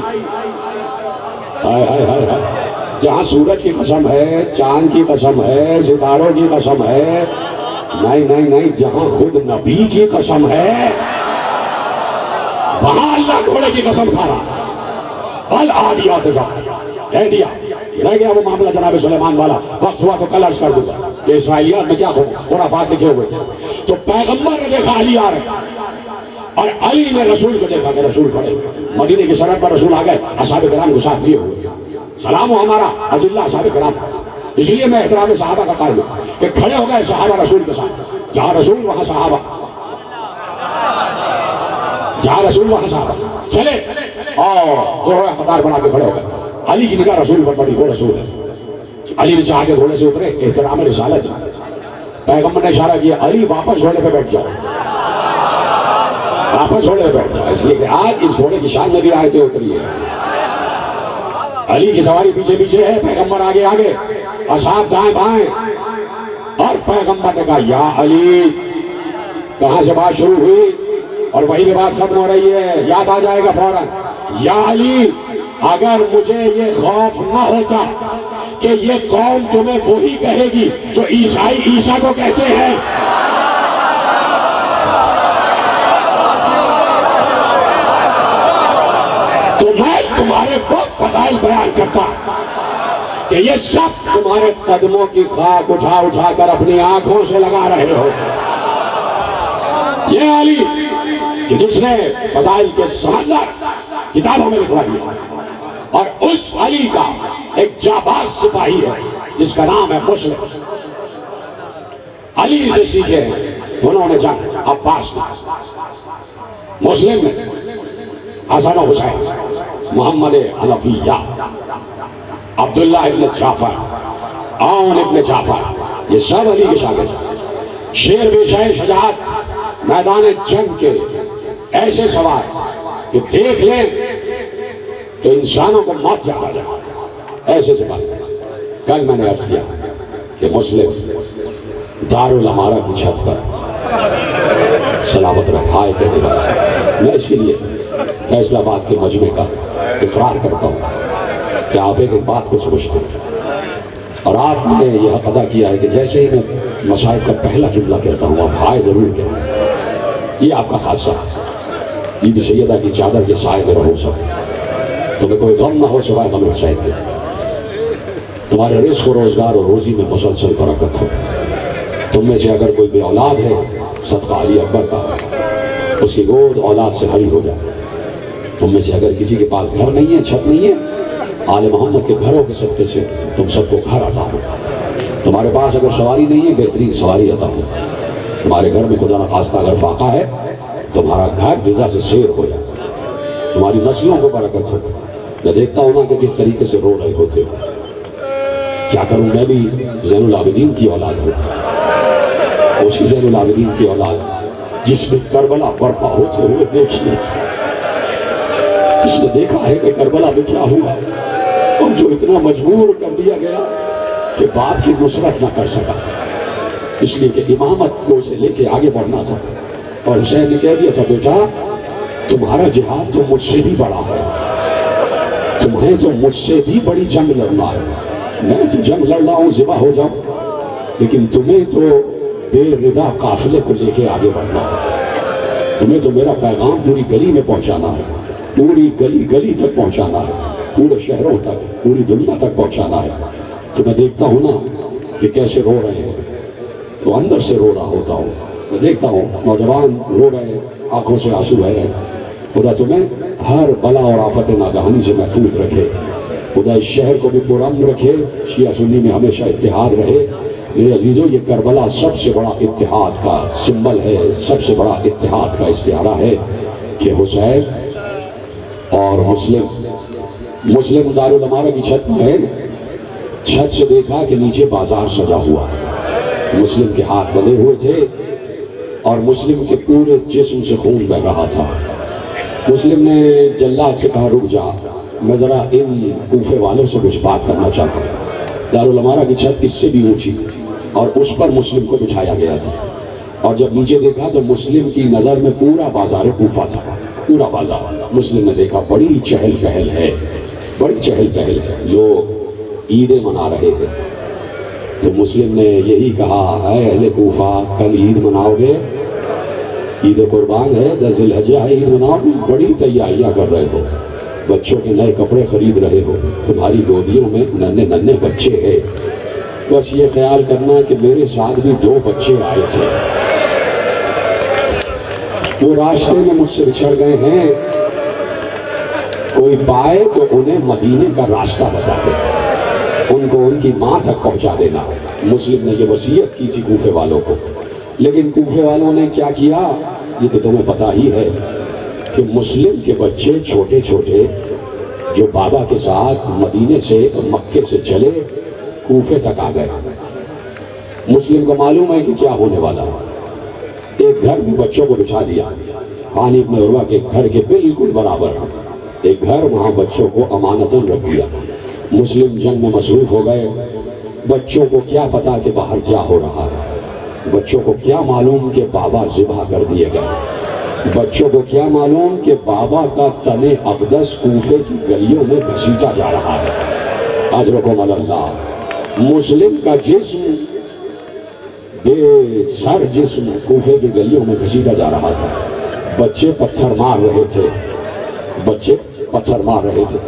ہائے ہائے ہائے ہائے، جہاں سورج کی قسم ہے، چاند کی قسم ہے، ستاروں کی قسم ہے، نہیں نہیں نہیں، جہاں خود نبی کی قسم ہے وہاں اللہ گھوڑے کی قسم کھا رہا۔ والعادیات ضبحا، کہہ دیا رہ گیا وہ معاملہ جناب سلیمان والا، وقت ہوا تو کل عرض کر دوں گا کہ اسرائیلیات میں کیا خرافات لکھے ہوئے تھے۔ تو پیغمبر نے دیکھا علی آ رہے، اور علی نے رسول کو دیکھا کہ رسول کھڑے، مدینے کی سرحد پر رسول آ گئے، اصحاب کرام کو ساتھ لیے ہوئے، سلام ہو ہمارا اجلہ اصحاب کرام، اس لیے میں احترام صحابہ کا قائل ہوں کہ کھڑے ہو گئے صحابہ رسول کے ساتھ، جہاں رسول وہاں صحابہ، جہاں رسول وہاں صحابہ، چلے اور دو قطار بنا کے کھڑے ہو گئے۔ علی کی نگاہ رسول پر پڑی، وہ رسول ہے۔ علی نے چاہ کے گھوڑے سے اترے، احترام رسالت، پیغمبر نے اشارہ کیا علی واپس گھوڑے پہ بیٹھ جاؤ، واپس گھوڑے پہ بیٹھ جاؤ، اس لیے کہ آج اس گھوڑے کی شان میں بھی آیتیں اتری ہے۔ علی کی سواری پیچھے پیچھے ہے، پیغمبر آگے آگے، اصحاب دائیں بائیں، اور پیغمبر نے کہا یا علی، کہاں سے بات شروع ہوئی اور وہیں پہ بات ختم ہو رہی ہے، یاد آ جائے گا فوراً، یا علی اگر مجھے یہ خوف نہ ہوتا کہ یہ قوم تمہیں وہی کہے گی جو عیسائی عیسیٰ کو کہتے ہیں، تو میں تمہارے بہت فضائل بیان کرتا کہ یہ سب تمہارے قدموں کی خاک اٹھا اٹھا کر اپنی آنکھوں سے لگا رہے ہو۔ یہ علی کہ جس نے فضائل کے سمندر کتابوں میں لکھوا دیا، اور اس علی کا ایک جاباز سپاہی ہے جس کا نام ہے مسلم، علی سے سیکھے ہیں انہوں نے جنگ عباس میں، مسلم میں حسن و حسین، محمد حنفیہ، عبداللہ ابن جعفر، عون ابن جعفر، یہ سب علی کے شاگرد، شیر بے شہ شجاعت، میدان جنگ کے ایسے سوار کہ دیکھ لیں تو انسانوں کو موت یاد آ جائے، ایسے سے بات۔ کل میں نے عرض کیا کہ مسلم دارالامارہ کی چھت پر سلامت رہائے کہنے والا، میں اس کے لیے فیصل آباد کے مجمع کا اقرار کرتا ہوں کہ آپ ایک بات کو سمجھتے ہیں، اور آپ نے یہ حق ادا کیا ہے کہ جیسے ہی میں مصائب کا پہلا جملہ کہتا ہوں آپ ہائے ضرور کہتے ہیں، یہ آپ کا خاصہ بی بی سیدہ کی چادر کے سائے میں رہو سب، تمہیں کوئی غم نہ ہو سوائے غم حسین کے، تمہارے رزق و روزگار اور روزی میں مسلسل برکت ہو، تم میں سے اگر کوئی بے اولاد ہے صدقہ علی اکبر کا اس کی گود اولاد سے ہری ہو جائے، تم میں سے اگر کسی کے پاس گھر نہیں ہے، چھت نہیں ہے، آل محمد کے گھروں کے صدقے سے تم سب کو گھر عطا ہو، تمہارے پاس اگر سواری نہیں ہے بہترین سواری عطا ہو، تمہارے گھر میں خدا نخواستہ اگر فاقہ ہے تمہارا گھر غذا سے سیر ہو جائے، تمہاری نسلوں کو برکت ہو۔ میں دیکھتا ہوں نا کہ کس طریقے سے رو رہے ہوتے ہو، کیا کروں میں بھی زین العابدین کی اولاد ہوں، اسی زین العابدین کی اولاد جس میں کربلا برپا ہوتے ہوئے دیکھیے، اس نے دیکھا ہے کہ کربلا میں کیا ہوا، اور جو اتنا مجبور کر دیا گیا کہ باپ کی نصرت نہ کر سکا، اس لیے کہ امامت کو اسے لے کے آگے بڑھنا تھا، اور حسین نے کہہ دیا تھا بیٹا تمہارا جہاد تو مجھ سے بھی بڑا ہے، تمہیں تو مجھ سے بھی بڑی جنگ لڑنا ہے، میں تو جنگ لڑ رہا ہوں ذبح ہو جاؤں، لیکن تمہیں تو بے ردا قافلے کو لے کے آگے بڑھنا ہے، تمہیں تو میرا پیغام پوری گلی میں پہنچانا ہے، پوری گلی گلی تک پہنچانا ہے، پورے شہروں تک، پوری دنیا تک پہنچانا ہے۔ تو میں دیکھتا ہوں نا کہ کیسے رو رہے ہیں، تو اندر سے رو رہا ہوتا ہوں، میں دیکھتا ہوں نوجوان رو رہے ہیں، آنکھوں سے آنسو بہ رہے ہیں۔ خدا تمہیں ہر بلا اور آفت ناگہانی سے محفوظ رکھے، خدا اس شہر کو بھی پرامن رکھے، شیعہ سنی میں ہمیشہ اتحاد رہے۔ میرے عزیزوں یہ کربلا سب سے بڑا اتحاد کا سمبل ہے، سب سے بڑا اتحاد کا استعارہ ہے کہ حسین اور مسلم دارالعمارہ کی چھت پر ہے، چھت سے دیکھا کہ نیچے بازار سجا ہوا ہے، مسلم کے ہاتھ بندھے ہوئے تھے اور مسلم کے پورے جسم سے خون بہ رہا تھا۔ مسلم نے جلاد سے کہا رک جا، میں ذرا ان کوفے والوں سے کچھ بات کرنا چاہتا ہوں۔ دارالعمارہ کی چھت اس سے بھی اونچی اور اس پر مسلم کو بٹھایا گیا تھا، اور جب نیچے دیکھا تو مسلم کی نظر میں پورا بازار کوفہ تھا، پورا بازار۔ مسلم نے دیکھا بڑی چہل پہل ہے، بڑی چہل پہل ہے، لوگ عیدیں منا رہے ہیں۔ تو مسلم نے یہی کہا اے اہل کوفہ کل عید مناؤ گے؟ عید قربان ہے، 10 ذی الحجہ ہے، عید مناؤ گے؟ بڑی تیاریاں کر رہے ہو، بچوں کے نئے کپڑے خرید رہے ہو، تمہاری گودیوں میں ننھے ننھے بچے ہیں، بس یہ خیال کرنا کہ میرے ساتھ بھی 2 بچے آئے تھے، وہ راستے میں مجھ سے بچھڑ گئے ہیں، کوئی پائے تو انہیں مدینے کا راستہ بتا دے، ان کو ان کی ماں تک پہنچا دینا۔ مسلم نے یہ وصیت کی تھی کوفے والوں کو، لیکن کوفے والوں نے کیا کیا یہ تو تمہیں پتا ہی ہے کہ مسلم کے بچے چھوٹے چھوٹے جو بابا کے ساتھ مدینے سے مکے سے چلے کوفے تک آ گئے۔ مسلم کو معلوم ہے کہ کیا ہونے والا، ایک گھر میں بچوں کو بچھا دیا، عانی بن عروہ کے گھر کے بالکل برابر ایک گھر، وہاں بچوں کو امانتاً رکھ دیا۔ مسلم جنگ میں مصروف ہو گئے، بچوں کو کیا پتا کہ باہر کیا ہو رہا ہے، بچوں کو کیا معلوم کہ بابا ذبح کر دیے گئے، بچوں کو کیا معلوم کہ بابا کا تن اقدس کوفے کی گلیوں میں گھسیٹا جا رہا ہے۔ اجرکم اللہ، مسلم کا جسم بے سر جسم کوفے کی گلیوں میں گھسیٹا جا رہا تھا، بچے پتھر مار رہے تھے، بچے پتھر مار رہے تھے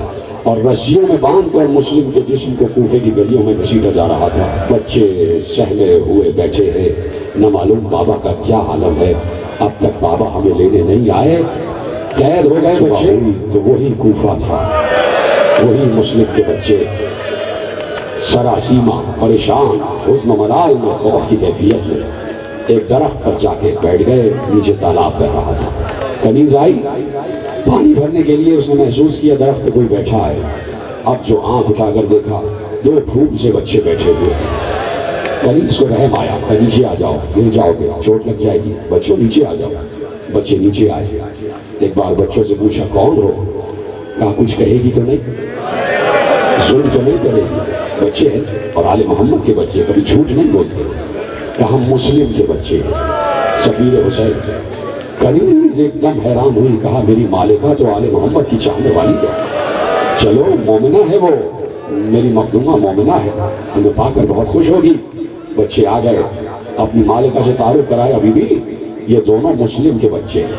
اور رسیوں میں باندھ کر مسلم کے جسم کو کوفے کی گلیوں میں گھسیٹا جا رہا تھا۔ بچے سہمے ہوئے بیٹھے ہیں، نہ معلوم بابا کا کیا عالم ہے، اب تک بابا ہمیں لینے نہیں آئے، قید ہو گئے بچے۔ تو وہی کوفہ تھا، وہی مسلم کے بچے سراسیمہ پریشان حزن و ملال میں، خوف کی کیفیت میں ایک درخت پر جا کے بیٹھ گئے، نیچے تالاب بہ رہا تھا، کنیز آئی پانی بھرنے کے لیے، اس نے محسوس کیا درخت پہ کوئی بیٹھا ہے، اب جو آنکھ اٹھا کر دیکھا 2 پھول سے بچے بیٹھے ہوئے تھے، کنیز کو رحم آیا کہ نیچے آ جاؤ، گر جاؤ گے چوٹ لگ جائے گی، بچوں نیچے آ جاؤ۔ بچے نیچے آئے، ایک بار بچوں سے پوچھا کون ہو، کہا کچھ کہے گی تو نہیں، ظلم تو نہیں کرے گی، بچے ہیں اور آل محمد کے بچے کبھی جھوٹ نہیں بولتے، کہا ہم مسلم کے بچے ہیں، سفیر حسین۔ کنیز ایک دم حیران ہوئی، کہا میری مالکہ تو آل محمد کی چاہنے والی ہے، چلو مومنہ ہے وہ، میری مخدومہ مومنہ ہے، انہیں پا کر بہت خوش ہوگی۔ بچے آ گئے، اپنی مالکہ سے تعارف کرائے، ابھی بھی یہ دونوں مسلم کے بچے ہیں،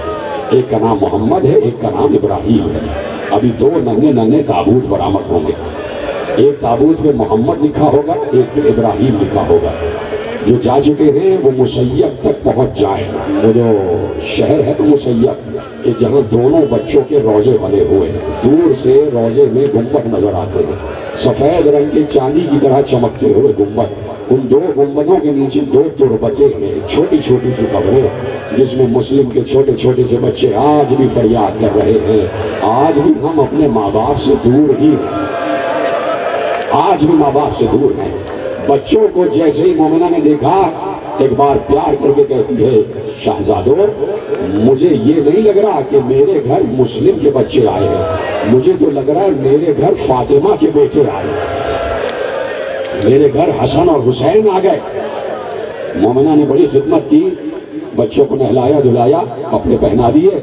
ایک کا نام محمد ہے، ایک کا نام ابراہیم ہے، ابھی 2 ننھے ننھے تابوت برآمد ہوں گے، ایک تابوت میں محمد لکھا ہوگا، ایک میں ابراہیم لکھا ہوگا، جو جا چکے ہیں وہ مسیب تک پہنچ جائیں، وہ جو شہر ہے مسیب کہ جہاں دونوں بچوں کے روزے بنے ہوئے ہیں، دور سے روزے میں گنبد نظر آتے ہیں، سفید رنگ کے چاندی کی طرح چمکتے ہوئے گنبد، ان 2 گنبدوں کے نیچے 2 تربتیں ہیں، چھوٹی چھوٹی سی قبریں، جس میں مسلم کے چھوٹے چھوٹے سے بچے آج بھی فریاد کر رہے ہیں، آج بھی ہم اپنے ماں باپ سے دور ہی ہیں، آج بھی ماں باپ سے دور ہیں۔ بچوں کو جیسے ہی مومنہ نے دیکھا ایک بار پیار کر کے کہتی ہے شہزادو مجھے یہ نہیں لگ رہا کہ میرے گھر مسلم کے بچے آئے ہیں، مجھے تو لگ رہا ہے میرے گھر فاطمہ کے بیٹے آئے ہیں، میرے گھر حسن اور حسین آ گئے۔ مومنہ نے بڑی خدمت کی، بچوں کو نہلایا دھلایا، کپڑے پہنا دیے،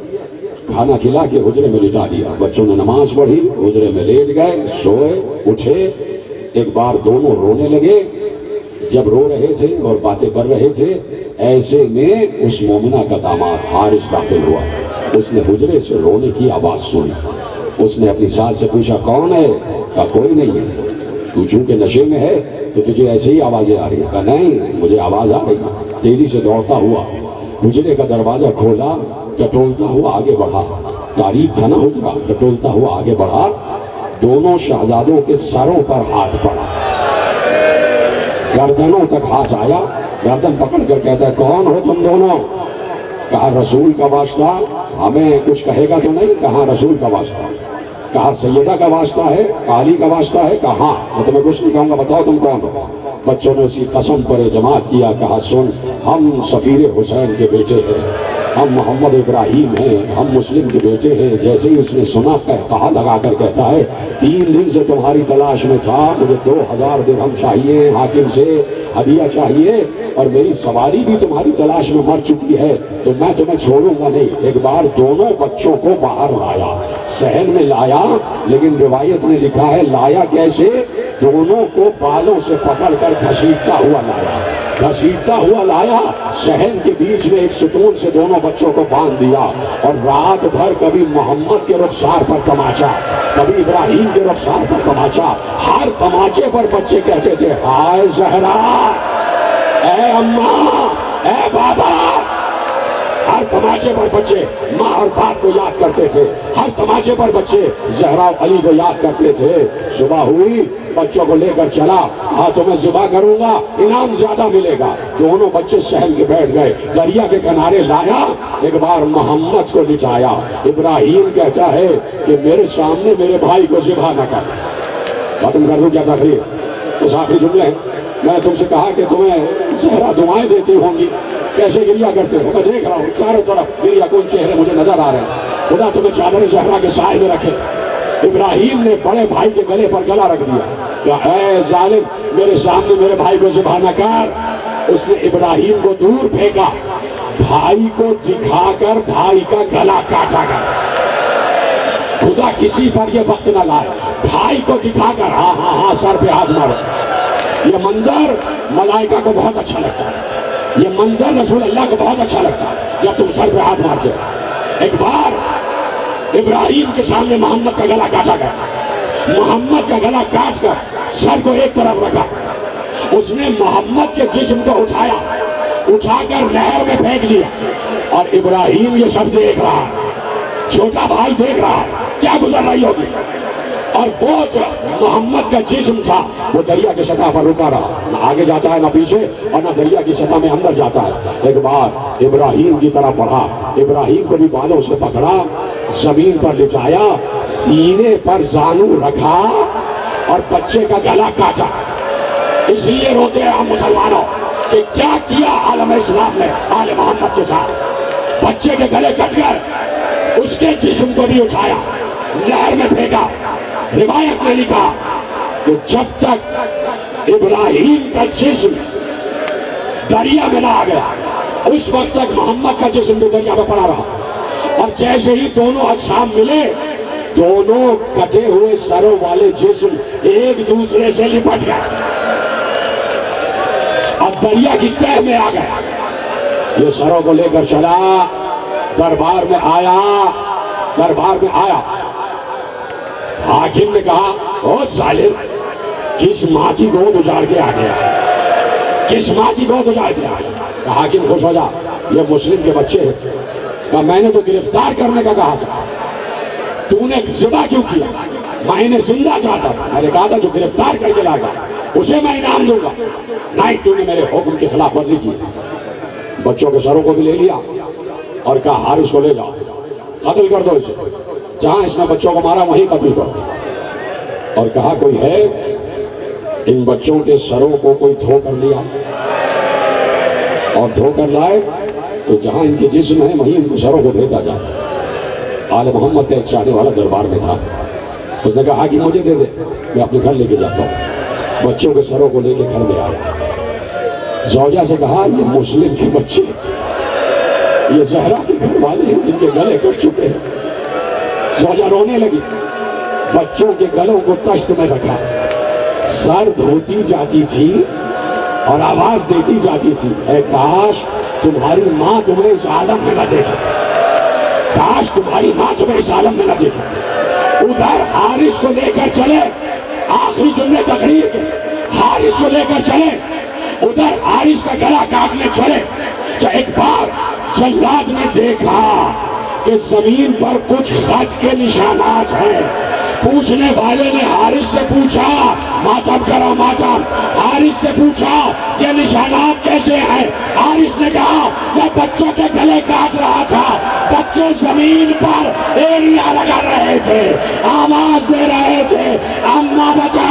کھانا کھلا کے حجرے میں لٹا دیا۔ بچوں نے نماز پڑھی، حجرے میں لیٹ گئے، سوئے، اٹھے۔ ایک بار دونوں رونے لگے۔ جب رو رہے تھے اور باتیں کر رہے تھے، ایسے میں اس مومنہ کا داماد حارث داخل ہوا۔ اس نے حجرے سے رونے کی آواز سنی۔ اس نے اپنی ساس سے پوچھا کون ہے؟ کہا کوئی نہیں ہے۔ تو چونکہ نشے میں ہے تو تجھے ایسے ہی آوازیں آ رہی ہیں؟ کہا نہیں، مجھے آواز آ رہی ہے۔ تیزی سے دوڑتا ہوا حجرے کا دروازہ کھولا، ٹٹولتا ہوا آگے بڑھا۔ تاریخ تھا نا حجرہ، ٹٹولتا ہوا آگے بڑھا۔ دونوں شہزادوں کے سروں پر ہاتھ پڑا، گردنوں تک ہاتھ آیا۔ گردن پکڑ کر کہتا ہے کون ہو تم دونوں؟ کہا رسول کا واسطہ، ہمیں کچھ کہے گا تو نہیں؟ کہا رسول کا واسطہ۔ کہا سیدہ کا واسطہ ہے، علی کا واسطہ ہے؟ کہا ہاں۔ میں تمہیں کچھ نہیں کہوں گا، بتاؤ تم کون ہو؟ بچوں نے اسی قسم پر اعتماد کیا۔ کہا سن، ہم سفیر حسین کے بیٹے ہیں، ہم محمد ابراہیم ہیں، ہم مسلم کے بیٹے ہیں۔ جیسے ہی اس نے سنا کہا لگا کر کہتا ہے 3 دن سے تمہاری تلاش میں تھا، مجھے 2000 درہم چاہیے، حاکم سے ہدیہ چاہیے، اور میری سواری بھی تمہاری تلاش میں مر چکی ہے، تو میں تمہیں چھوڑوں گا نہیں۔ ایک بار دونوں بچوں کو باہر لایا، صحن میں لایا، لیکن روایت نے لکھا ہے لایا کیسے؟ دونوں کو بالوں سے پکڑ کر گھسیٹتا ہوا لایا، گھسیٹتا ہوا لایا۔ صحن کے بیچ میں ایک ستون سے دونوں بچوں کو باندھ دیا، اور رات بھر کبھی محمد کے رخسار پر تماچا، کبھی ابراہیم کے رخسار پر تماچا۔ ہر تماچے پر بچے کہتے تھے ہائے زہرا، اے اماں، اے بابا۔ ہر تماچے پر بچے ماں اور باپ کو یاد کرتے تھے، ہر تماچے پر بچے زہرا و علی کو یاد کرتے تھے۔ صبح ہوئی، بچوں کو لے کر چلا، ہاتھوں میں ذبح کروں گا، انعام زیادہ ملے گا۔ دونوں بچے سہل کے بیٹھ گئے، دریا کے کنارے لایا، ایک بار محمد کو لٹایا۔ ابراہیم کہتا ہے کہ میرے سامنے میرے بھائی کو ذبح نہ کر۔ ختم کر دوں کیا تقریر؟ تو آخری جملے ہیں، میں نے تم سے کہا کہ تمہیں زہرا دعائیں دیتی ہوں گی، کیسے گریا کرتے ہو؟ میں دیکھ رہا ہوں چاروں طرف گریا کن چہرے مجھے نظر آ رہے ہیں۔ خدا تمہیں چادر زہرا کے سائے میں رکھے۔ ابراہیم نے بڑے بھائی کے گلے پر گلا رکھ دیا کہ اے ظالم، میرے سامنے میرے بھائی کو ذبح نہ کر۔ اس نے ابراہیم کو دور پھینکا، بھائی کو دکھا کر بھائی کا گلا کاٹا گیا۔ خدا کسی پر یہ وقت نہ لائے، بھائی کو دکھا کر ہاں ہاں ہاں سر پہ ہاتھ مارو۔ یہ منظر ملائکہ کو بہت اچھا لگتا ہے، یہ منظر رسول اللہ کو بہت اچھا لگتا ہے جب تم سر پہ ہاتھ مارتے ہو۔ ایک بار ابراہیم کے سامنے محمد کا گلا کاٹا گیا، محمد کا گلا کاٹ کر سر کو ایک طرف رکھا، اس نے محمد کے جسم کو اٹھایا، اٹھا کر نہر میں پھینک دیا، اور ابراہیم یہ سب دیکھ رہا، چھوٹا بھائی دیکھ رہا کیا گزر رہی ہوگی، اور وہ جو محمد کا جسم تھا وہ دریا کے سطح پر رکا رہا، نہ آگے جاتا ہے نہ پیچھے، اور نہ دریا کی سطح میں اندر جاتا ہے۔ ایک بار ابراہیم کی طرف بڑھا، ابراہیم کو بھی بالوں سے پکڑا، زمین پر لٹایا، سینے پر زانو رکھا اور بچے کا گلا کاٹا۔ اس لیے روتے ہیں ہم مسلمانوں کہ کیا کیا عالم اسلام نے آل محمد کے ساتھ۔ بچے کے گلے کٹ گئے، اس کے جسم کو بھی اٹھایا، نہر میں پھینکا۔ روایت نے لکھا کہ جب تک ابراہیم کا جسم دریا میں نہ آ گیا، اس وقت تک محمد کا جسم بھی دریا میں پڑا رہا، اور جیسے ہی دونوں اجسام ملے، دونوں کٹے ہوئے سروں والے جسم ایک دوسرے سے لپٹ گئے، اب دریا کی تہ میں آ گئے۔ یہ سروں کو لے کر چلا، دربار میں آیا، دربار میں آیا۔ حاکم نے کہا او ظالم، کس ماں کی گود اجاڑ کے آ گیا، کس ماں کی گود اجاڑ کے آ گیا؟ کہا حاکم خوش ہو جا، یہ مسلم کے بچے ہیں۔ کہا میں نے تو گرفتار کرنے کا کہا تھا، تو نے ذبح کیوں کیا؟ میں انہیں زندہ چاہتا تھا، میں نے کہا تھا جو گرفتار کر کے لائے گا اسے میں انعام دوں گا، نہیں تو نے میرے حکم کی خلاف ورزی کی۔ بچوں کے سروں کو بھی لے لیا اور کہا حارث کو لے جاؤ، قتل کر دو اسے، جہاں اس نے بچوں کو مارا وہیں قتل کرو۔ اور کہا کوئی ہے ان بچوں کے سروں کو کوئی دھو کر لیا، اور دھو کر لائے تو جہاں ان کے جسم ہیں وہیں ان کے سروں کو بھیجا جائے۔ آل محمد کا ایک چاہنے والا دربار میں تھا، اس نے کہا کہ مجھے دے دے، میں اپنے گھر لے کے جاتا ہوں۔ بچوں کے سروں کو لے کے گھر میں آیا، زوجہ سے کہا یہ مسلم کے بچے یہ زہرا کے گھر والے ہیں جن کے گلے کٹ چکے ہیں. زوجہ رونے لگی, بچوں کے گلوں کو تشت میں رکھا, سر دھوتی جاتی تھی اور آواز دیتی جاتی تھی, اے کاش تمہاری ماں تمہیں اس عالم میں نہ دیکھے, کاش تمہاری ماں تمہیں اس عالم میں نہ دیکھے. ادھر حارث کو لے کر چلے, آخری جملے تقریر کے, حارث کو لے کر چلے, ادھر حارث کا گلا کاٹنے چلے. تو ایک بار جلاد نے دیکھا کہ زمین پر کچھ خط کے نشانات ہیں. پوچھنے والے نے حارث سے پوچھا, ماتم کرو ماتم. حارث سے پوچھا یہ نشانات کیسے ہیں؟ حارث نے کہا میں بچوں کے گلے کاٹ رہا تھا, بچے زمین پر ایڑیاں لگا رہے تھے, آواز دے رہے تھے, اماں بچا